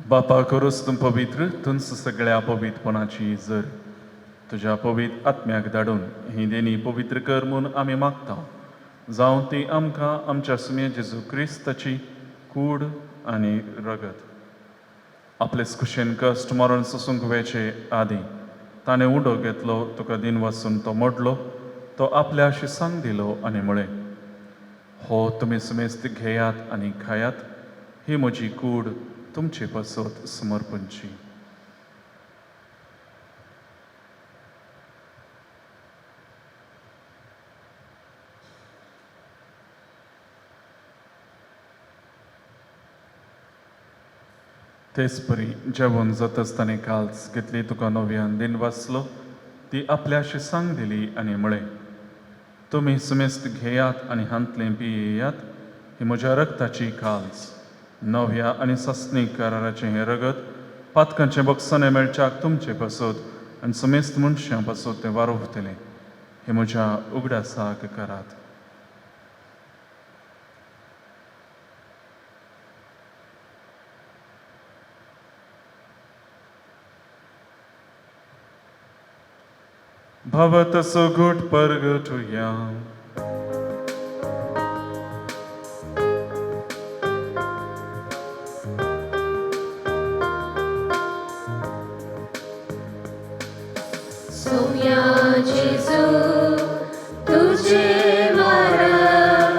बापा करूस तूं पवित्र तुंच सगळ्या पवित्रपणाची जर तुज्या पवित्र आत्म्याक धाडून ही देणी पवित्र कर म्हूण आमी मागता जावं ती आमकां आमच्या सुमे जेजू क्रिस्ताची कूड आनी रगत आपलेच कुशेन कश्ट मरण सोसूंक वेचे आदी ताणें उडो घेतलो तुका दिन वचून तो मोडलो तो आपल्या शिसांक दिलो आनी म्हळें हो तुमी सुमेस्त घेयात आनी खायात ही म्हजी कूड तुमचे पासत समर्पणची तेच परी जेवण जात आसतना काल्स घेतली तुका नव्यान दिन वाचलो ती आपल्या शिसांक दिली आनी म्हळें तुमी सुमेस्त घेयात आनी हांतलें पियेयात ही म्हज्या रक्ताची काल्स नव्या आनी सस्नीक कराराचें हें रगत पातकांचें बक्षणें मेळच्याक तुमचे पासत आनी सुमेस्त मनशां पासत तें वारोवतलें हे म्हज्या उगडासाक करात भवतसो घुट परगटुया सोम्या जेजू तुझे मरण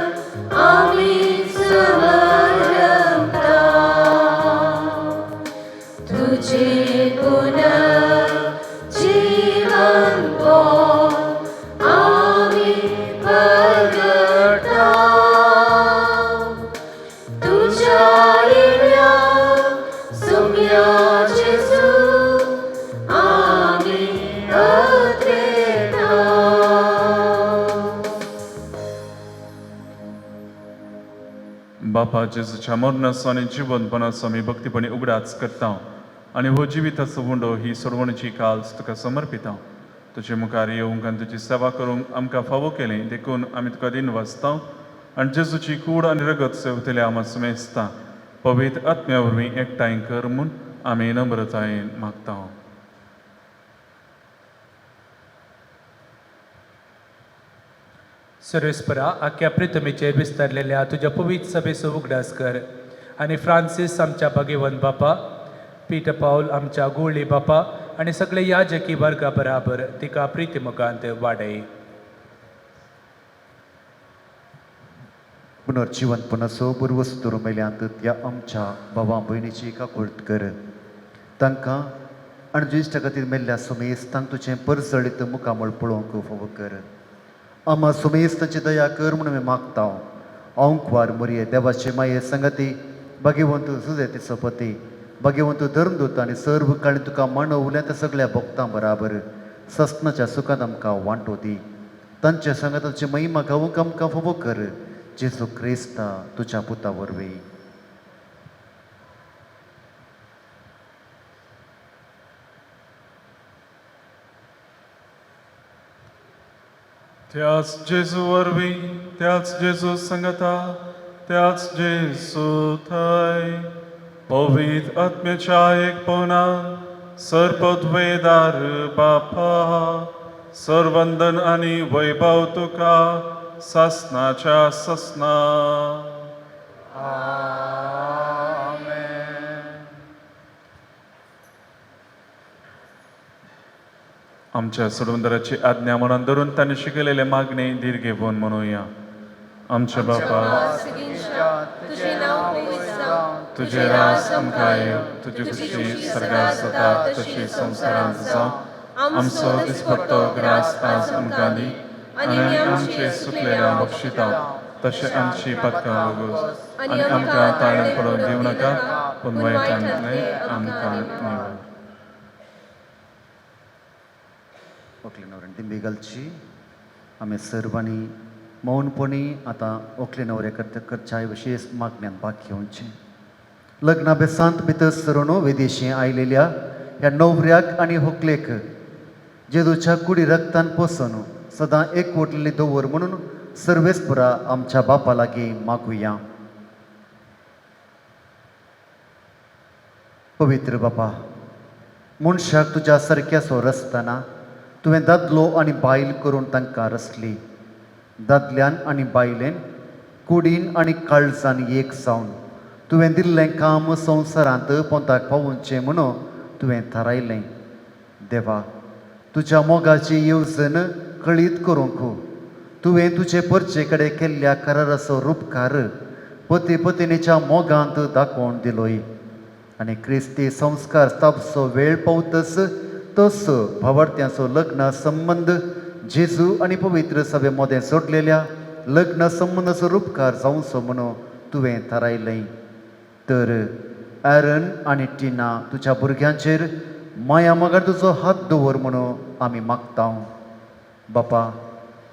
आम्ही समरमता तुझे पुनः जीवन आम्ही परगटा तुझ्या येण्या सोम्या जेजू बापा जेजूच्या मरणाचो आनी जिवंतपणाचो आमी भक्तीपणी उगडाच करता आनी हो जिविताचो वुंडो ही सोडवणीची काल्स तुका समर्पिता तुजे मुखार येवंक आनी तुजी सेवा करूंक आमकां फावो केलें देखून आमी तुका दिन वाचता आनी जेजूची कूड आनी रगत सेवतले आमी सुमेस्ता पवित्र आत्म्या वरवीं एकठांय कर म्हूण आमी नम्रतायेन मागता सर्वेस्परा आख्या पृथ्वीचेर विस्तारलेल्या तुज्या पवित्र सभेचो उगडास कर आनी फ्रांसीस आमच्या भगेवन बापा पीटर पाऊल आमच्या गोळी बापा आनी सगळे याजकी वर्गा बराबर तिका प्रितीमुखांत वाडय पुनर्जीवनपणाचो बुरवस्तूर मेल्यांत त्या आमच्या भावा भयणीची काकूळट कर तांकां आनी ज्येश्ठ खातीर मेल्ल्या सुमेस्त तांकां तुजें परजळीत मुखामळ पळोवंक फावो कर आमा सुमेस्ताची दया कर म्हणून मी मागता औंकवार मोरये देवाचे माये संगती भगवंत सुजेतीचो पती भगवंत धर्मदूत आनी सर्व काळी तुका मानवल्या त्या सगळ्या भक्तां बराबर सस्नाच्या सुखांत आमकां वांटो दी तांच्या संगताची महिमा गावूंक आमकां फावो कर जेजू क्रिस्ता तुज्या पुता वरवीं त्याच जेजू वरवीं त्याच जेजू संगता त्याच जेजू थंय पवित्र आत्म्याच्या एकपणा सर्पद्वेदार बापा सर्वंदन आनी वैभव तुका सासनाच्या ससना आमच्या सोडवंदराची आज्ञा मनान धरून ताणें शिकयलेले मागणे दीर्घ घेवन म्हणुया आमच्या बापा तुझे रास आमकां येव तुजी खुशी सर्गार जाता तशी संवसारांत जावं आमचो दिसपट्टो ग्रास आज आमकां दी आनी आमचे सुकलेल्या बक्षिता तशें आमची पदकां वगोस आनी आमकां ताळें पडोवन दिवं नाका पूण वायटांतले आमकां निवड ओकलेनवऱ्यान दिंबी घालची आमी सर्वांनी मौनपणी आतां ओकले न्हवरे करच्या विशेष मागण्यान भाग घेवचें लग्ना बेसांत भितर सरोनो विदेशी आयलेल्या ह्या न्हवऱ्याक आनी व्हंकलेक जेजूच्या कुडी रक्तान पोसून सदां एकवटलेली दवर म्हणून सर्वेस्परा आमच्या बापा लागीं मागुया पवित्र बापा, मनशाक तुज्या सारक्या सो रसतना तुवें दादलो आनी बायल करून तांकां रचली. दादल्यान आनी बायलेन कुडीन आनी काळजान एक जावन तुवें दिल्लें काम संवसारांत पोंताक पावोवचें म्हणून तुवें थारायलें. देवा, तुज्या मोगाची येवजण कळीत करूंक तुवें तुजे परचे कडेन केल्ल्या कराराचो रूपकार पती पत्नीच्या मोगांत दाखोवन दिलोय. आनी क्रिस्ती संस्कार स्थापचो वेळ पावतस तस भावार्थ्याचो लग्न संबंध जेजू आनी पवित्र सभे मदें जोडलेल्या लग्न संबंदाचो रूपकार जावचो म्हणून तुवें थारायलें. तर ॲरन आनी टिना तुज्या भुरग्यांचेर माया मोगार तुजो हात दवर म्हणून आमी मागता. बापा,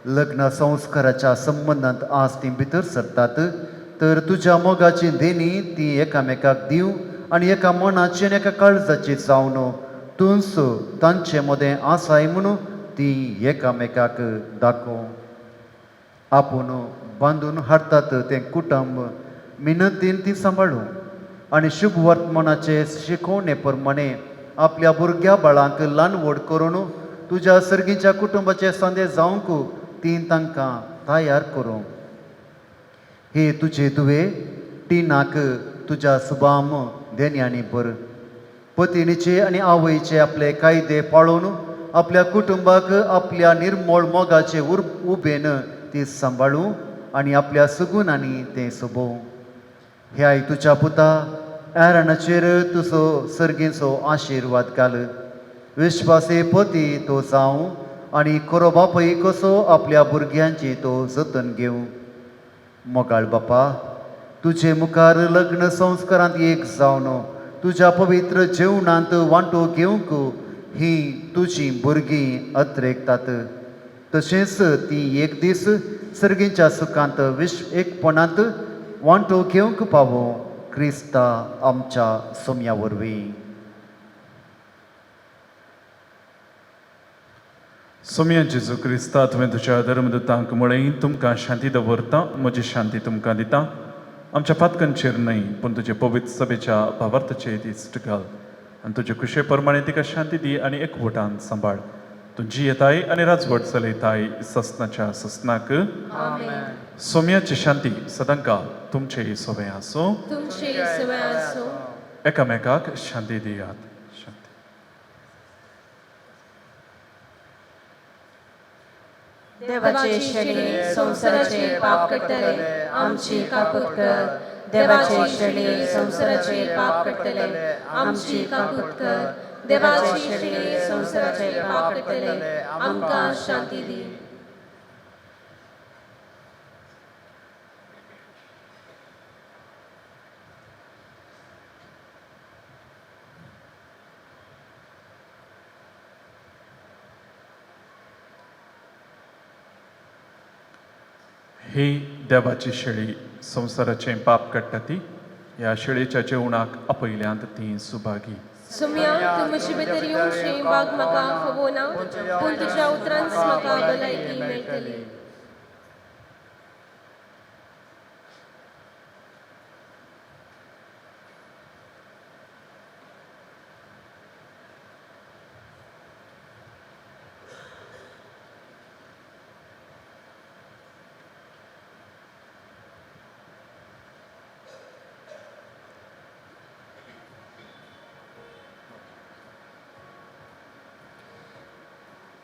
लग्न संस्काराच्या संबंदांत आज तीं भितर सरतात, तर तुज्या मोगाची देणी ती एकामेकाक दिव आनी एका मनाची आनी एका काळजाची जावन तुंच तांचे मदें आसाय म्हणून ती एकामेकाक दाखोव. आपूण बांदून हाडटात तें कुटुंब मिनतीन ती सांबाळूं आनी शुभ वर्तमानाचे शिकोवणे प्रमाणे आपल्या भुरग्या बाळांक ल्हान व्हड करून तुज्या सर्गीच्या कुटुंबाचे सांदे जावंक ती तांकां तयार करूं. हे तुजे तुवें टिनाक तुज्या सुबाम देन्यांनी भर. पत्नीचे आनी आवयचे आपले कायदे पाळून आपल्या कुटुंबाक आपल्या निर्मळ मोगाचे उबेन ती सांबाळूं आनी आपल्या सुगुणांनी तें सोबोव. ह्या तुज्या पुता ॲरनाचेर तुजो सर्गेचो आशिर्वाद घाल. विश्वासी पती तो जावं आनी खरो बापूय कसो आपल्या भुरग्यांची तो जतन घेवं. मोगाळ बापा, तुजे मुखार लग्न संस्कारांत एक जावन तुज्या पवित्र जेवणांत वांटो घेवंक ही तुजी भुरगीं अत्रेकतात. तशेंच ती एक दीस सर्गीच्या सुखांत एकपणांत वांटो घेवंक पावो. क्रिस्ता आमच्या सोम्या वरवीं. सोम्या जेजू क्रिस्ता, तुवें तुज्या धर्मदूतांक म्हळें तुमकां शांती दवरता, म्हजी शांती तुमकां दिता. आमच्या पातकांचेर न्हय पूण तुजे पवित्र सभेच्या भावार्थाचेर दिश्ट घाल आनी तुजे कुशे प्रमाणे तिका शांती दी आनी एकवटान सांबाळ. तुजी येताय आनी राजवट चलयताय ससनाच्या ससनाक. सोम्याची शांती सदांकाळ तुमचे सोबे आसूं. एकामेकाक शांती दियात. देवाचे शेळी संसाराचे पाप कट्टले आमची काकूट कर. देवाचे शेळी संसाराचे पाप कट्टले आमची काकूट कर. देवाचे शेळी संसाराचे पाप कट्टले आमकां शांती दी. ही देवाची शेळी संसाराचें पाप काडटा ती. ह्या शेळयेच्या जेवणाक आपयल्यांत ती सुभागी. सुम्या, तूं म्हजे भितर येवचें वाग म्हाका खबोना, पूण तुज्या उतरांच म्हाका भलायकी मेळटली.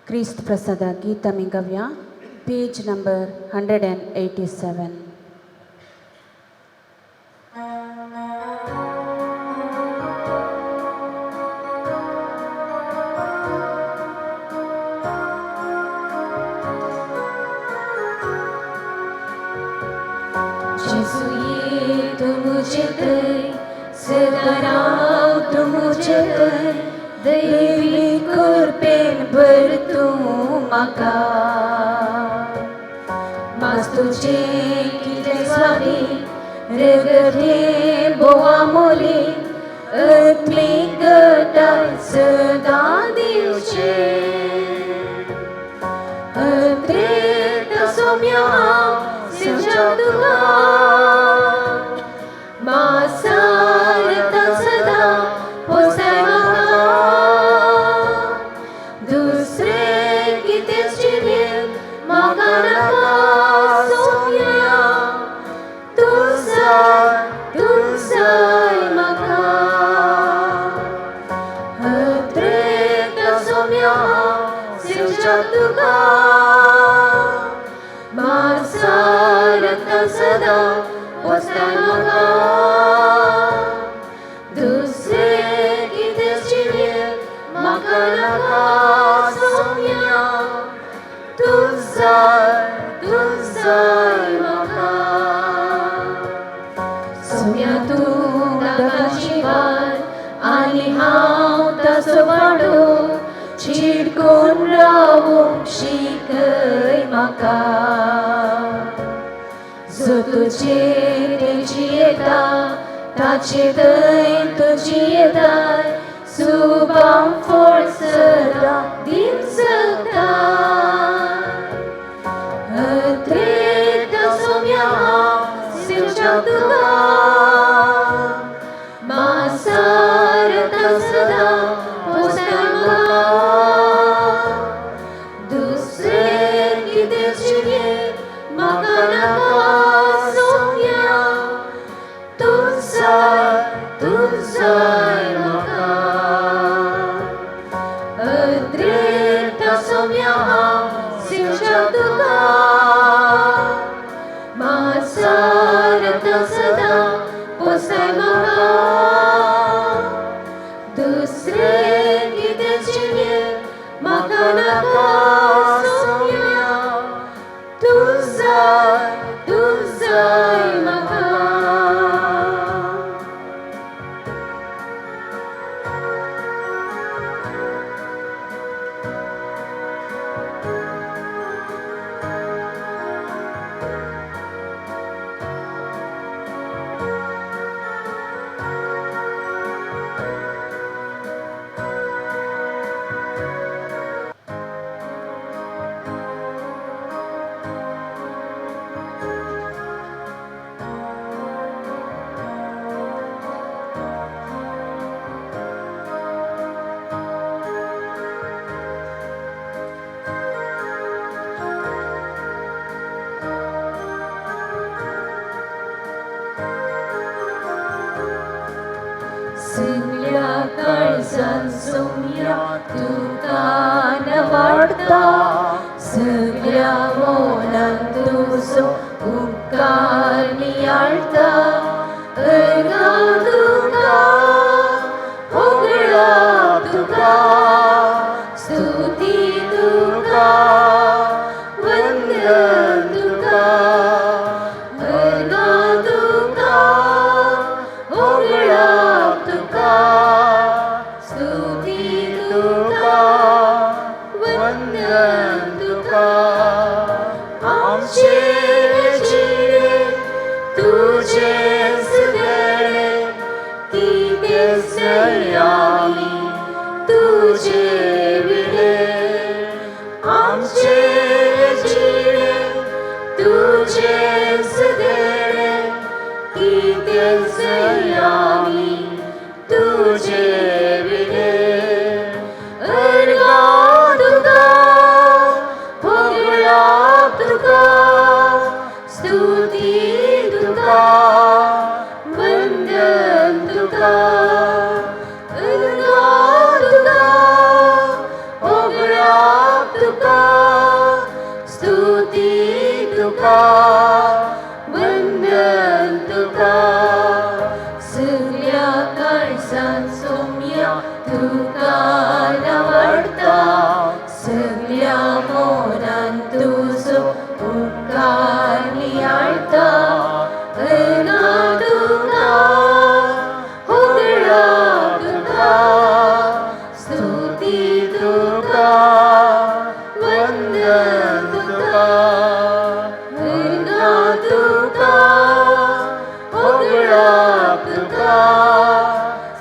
क्रिस्त प्रसादा गीत आमी गावया. Page number 187. Jésus, tu मुझे दे, सदा राव तू मुझे दे, दैवी कृपेन भर तूं म्हाका. मास तुजे कितें स्वामी रगते बोवा मोली अतली गटाय सदां दिवचे. अत्रेत सोम्या सिंचा तुका मासार सदा सदा पोसताय म्हाका दुसरे कितें जिणे म्हाका नाका सोम्या तूंच जाय म्हाका सोम्या तूं नागाची वाट आनी हांव ताचो वाडो चिडकोन रावूंक शिकय म्हाका जो तुजेर तेजी येता ताचे थंय तुजी येताय सुबाम फळ सदां दिन जगता अत्रेत सोम्या हांव सेवच्या तुका मासार सदां पोसताय म्हाका दुसरे कितें जिणे म्हाका नाका सोम्या तूंच जाय म्हाका अत्रेत सोम्या हांव सेवच्या तुका मासार सदां पोसताय म्हाका दुसरे कितें जिणे म्हाका नाका सोम्या तूंच जाय म्हाका सगळ्या काळजान सोम्या तुका वाडता सगळ्या मोनान तुजो उपकार नियाळता अर्गा तुका होगळा तुका स्तुती तुका वंदन तुका अर्गा तुका होगळा तुका स्तुती तुका वंदन तुका आमचे जिणे तुजेच देणे कितें जयामी तुजे विणे आमचे जिणे तुजेच देणे कितें जयामी तुजे विणे अर्गा तुका होगळा तुका स्तुती तुका वंदन तुका अर्गा तुका होगळा तुका स्तुती तुका वंदन तुका सगळ्या काळजान सोम्या तुका वाडता सगळ्या मोनान तुजो उपकार नियाळता अर्गा तुका होगळा तुका स्तुती तुका वंदन तुका अर्गा तुका होगळा तुका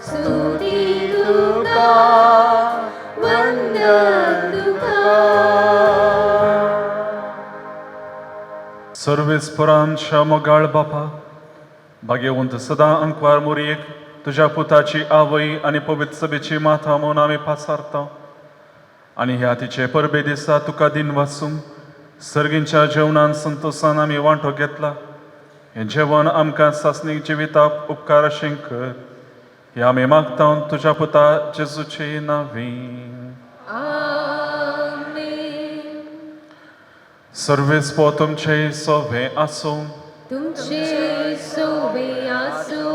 स्तुती तुका वंदन तुका सर्वेस्परांच्या मोगाळ बापा भाग्यवंत सदां अंकवार मोरयेक तुज्या पुताची आवय आनी पवित्र सभेची माथा म्हूण आमी पासारता आनी ह्या तिचे परबे दिसा तुका दिन वाचूंक सर्गींच्या जेवणान संतोशान आमी वांटो घेतला हें जेवण आमकां सासणीक जिविताक उपकार अशें कर हे आमी मागता तुज्या पुता जेजूचे नांवीं सर्वेस्पो तुमचे सोवे आसूं तुमचे सोबे आसो.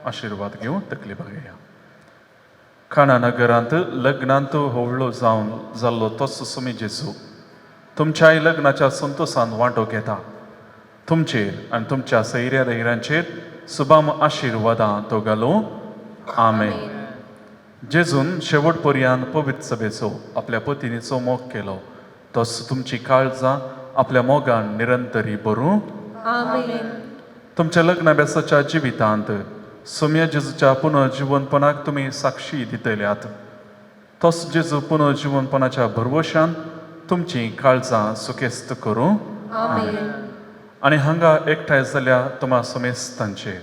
आशीर्वाद घेऊन तकली बघूया. खाना नगरांत लग्नांत होवळो जावन जाल्लो तोच सुमी जेजू तुमच्याय लग्नाच्या संतोषान वांटो घेता. तुमचेर आनी तुमच्या सैऱ्या दैरांचेर सुबाम आशिर्वादां तो घालो. आमेन. जेजून शेवट पर्यंत पवित्र सभेचो आपल्या पत्नीचो मोग केलो तोच तुमची काळजां आपल्या मोगान निरंतरी भरूं. आमेन. तुमच्या लग्नाभ्यासाच्या जिवितांत सोम्या जेजूच्या पुनर्जिवनपणाक तुम्ही साक्षी दितल्यात. तोच जेजू पुनर्जिवनपणाच्या भरवशान तुमची काळजां सुखेस्त करूं. आमेन. आनी हांगा एकठांय जाल्या तुम्हा समेस्तांचेर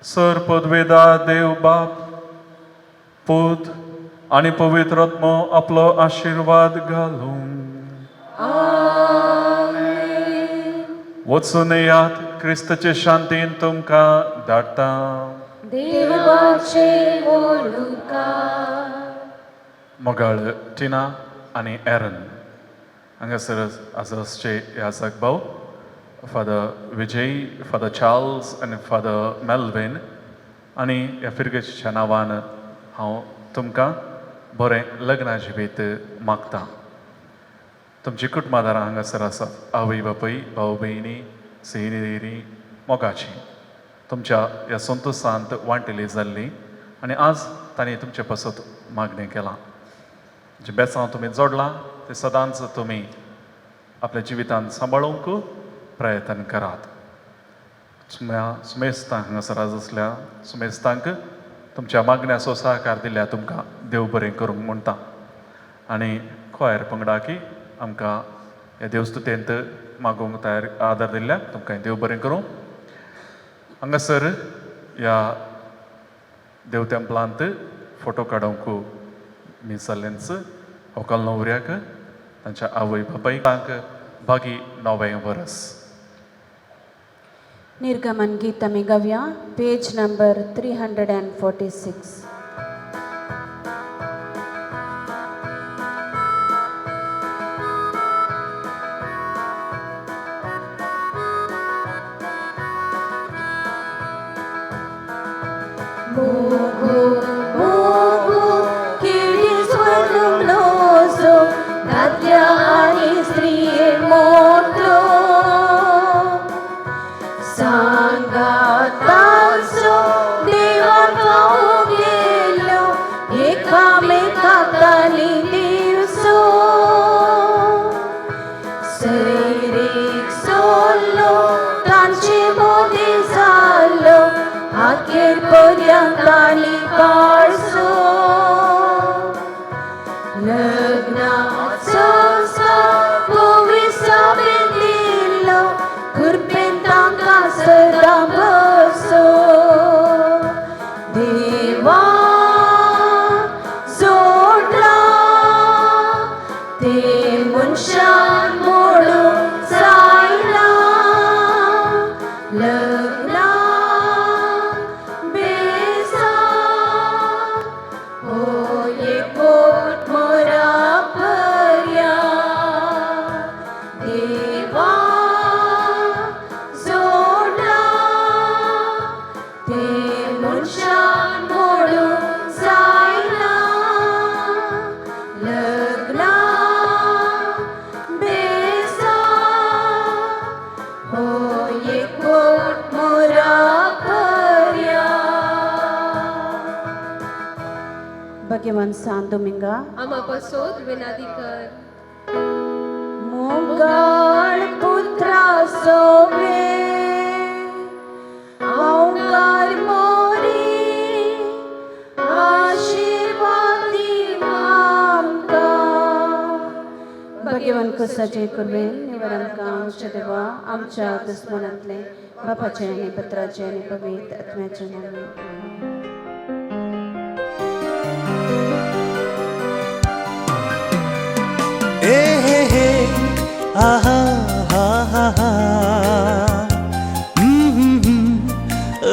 सर पदवेदा देव बाप पूत आनी पवित्र आत्मो आपलो आशिर्वाद घालूं. वचून येयात. क्रिस्ताचे शांतीन तुमकां धाडटा. देवाचे ओळुका. मोगाळ टिना आनी एरन हांगासर आसाचे याजक भाऊ फादर विजय, फादर चार्ल्स आनी फादर मेल्विन आनी ह्या फिरगेच्या नांवान हांव तुमकां बरें लग्ना जिवीत मागतां. तुमची कुटुंबादारां हांगासर आसात. आवय बापूय, भाऊ भयणी, सैरी देरी मोगाची तुमच्या ह्या संतोषांत वांटेली जाल्ली आनी आज तांणी तुमचे पासत मागणें केलां. जे बेसांव तुमी जोडलां ते सदांच तुमी आपल्या जिवितांत सांबाळूंक प्रयत्न करात. सुमेस्तांक हांगासर आज असल्या सुमेस्तांक तुमच्या मागण्याचो सहकार दिल्या तुमकां देव बरें करूंक म्हणटा. आनी खोयर पंगडाकी आमकां ह्या देवस्तुतेंत मागूंक तयार आदार दिल्ल्या तुमकां देव बरें करूं. हांगासर ह्या देव तेंपलांत फोटो काडूंक मीस जाल्लेंच व्हंकल न्हवऱ्याक तांच्या आवय बापायक बागी 9वें वर्स. निर्गमन गीत आमी गावया. Page number 346. Bagaimana San Domingo? Ama pasod vinadikar. Mogal putra sobe, aungar mori, आशीर्वादी आमका. भगवान कसाचे करवेल निवड आमकां आमच्या देवा आमच्या दुस्मनांतले बापाचे आनी पुत्राचे आनी पवित्र आत्म्याचे नामे. Hey, hey, hey, aha, ha, ha, ha.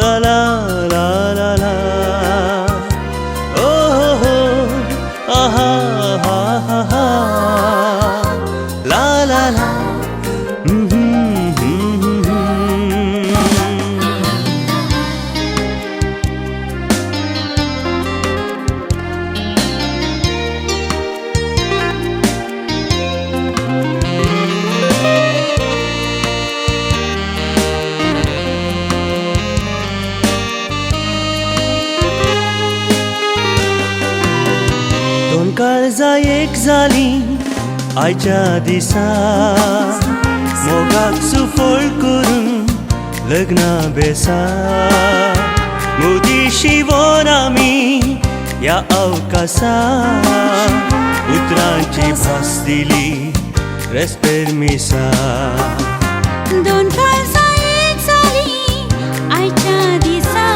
La, la, la, la, la. Oh, oh, aha, ha, ha, ha. La, la, la. काळजां एक जालीं आयच्या दिसा मोगाक सुफळ करून लग्ना बेसा मोदी शिवोन आमी ह्या अवकाशा उतरांची भास दिली रेस्पेर मिसा दोन काळजां एक जालीं आयच्या दिसा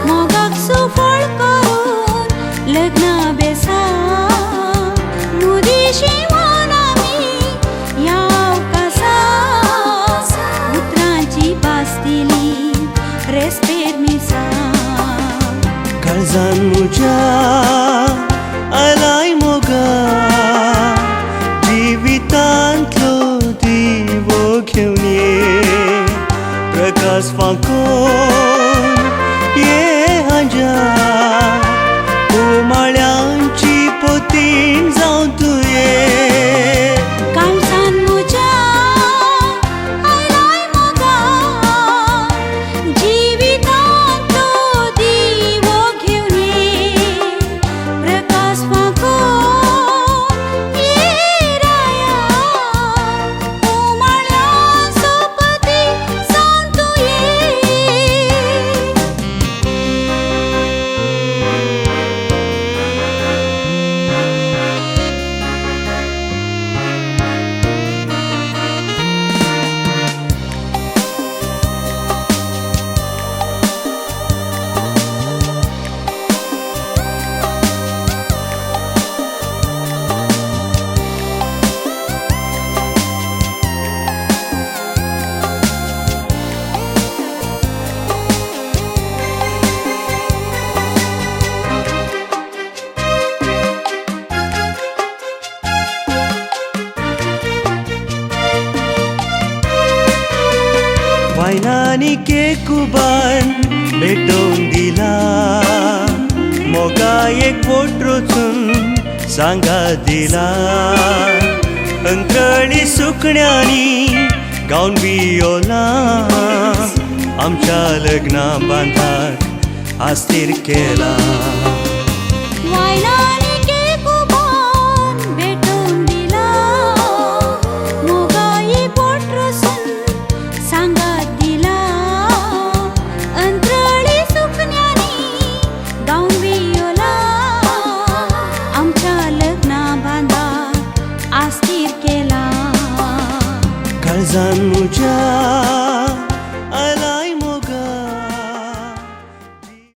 मोगाक सुफळ करून लग्ना बेसा मोदी शिवोन आमी ह्या अवकाशा उतरांची भास दिली रेस्पेर मिसा काळजान म्हज्या आयलाय मोगा जिवितांतलो दिवो घेवन ये प्रकाश फांकोन ये हांज्या उमाळ्यांची पोतीन जावं तुये काळजान म्हज्या आयलाय मोगा जिवितांतलो दिवो घेवन ये प्रकाश फांकोन ये राया उमाळ्यांचो पती जावन तुये वायनानी केकुबान भेटोवन दिला मोगा एक बोट रचून सांगात दिला अंतरळी सुकण्यांनी गावन बियोला आमच्या लग्ना बांधाक आस्तीर केला वायनानी केकुबान भेटोवन दिला मोगा एक बोट रचून सांगात दिला अंतरळी सुकण्यांनी गावन बियोला आमच्या लग्ना बांधाक आस्तीर केला काळजान म्हज्या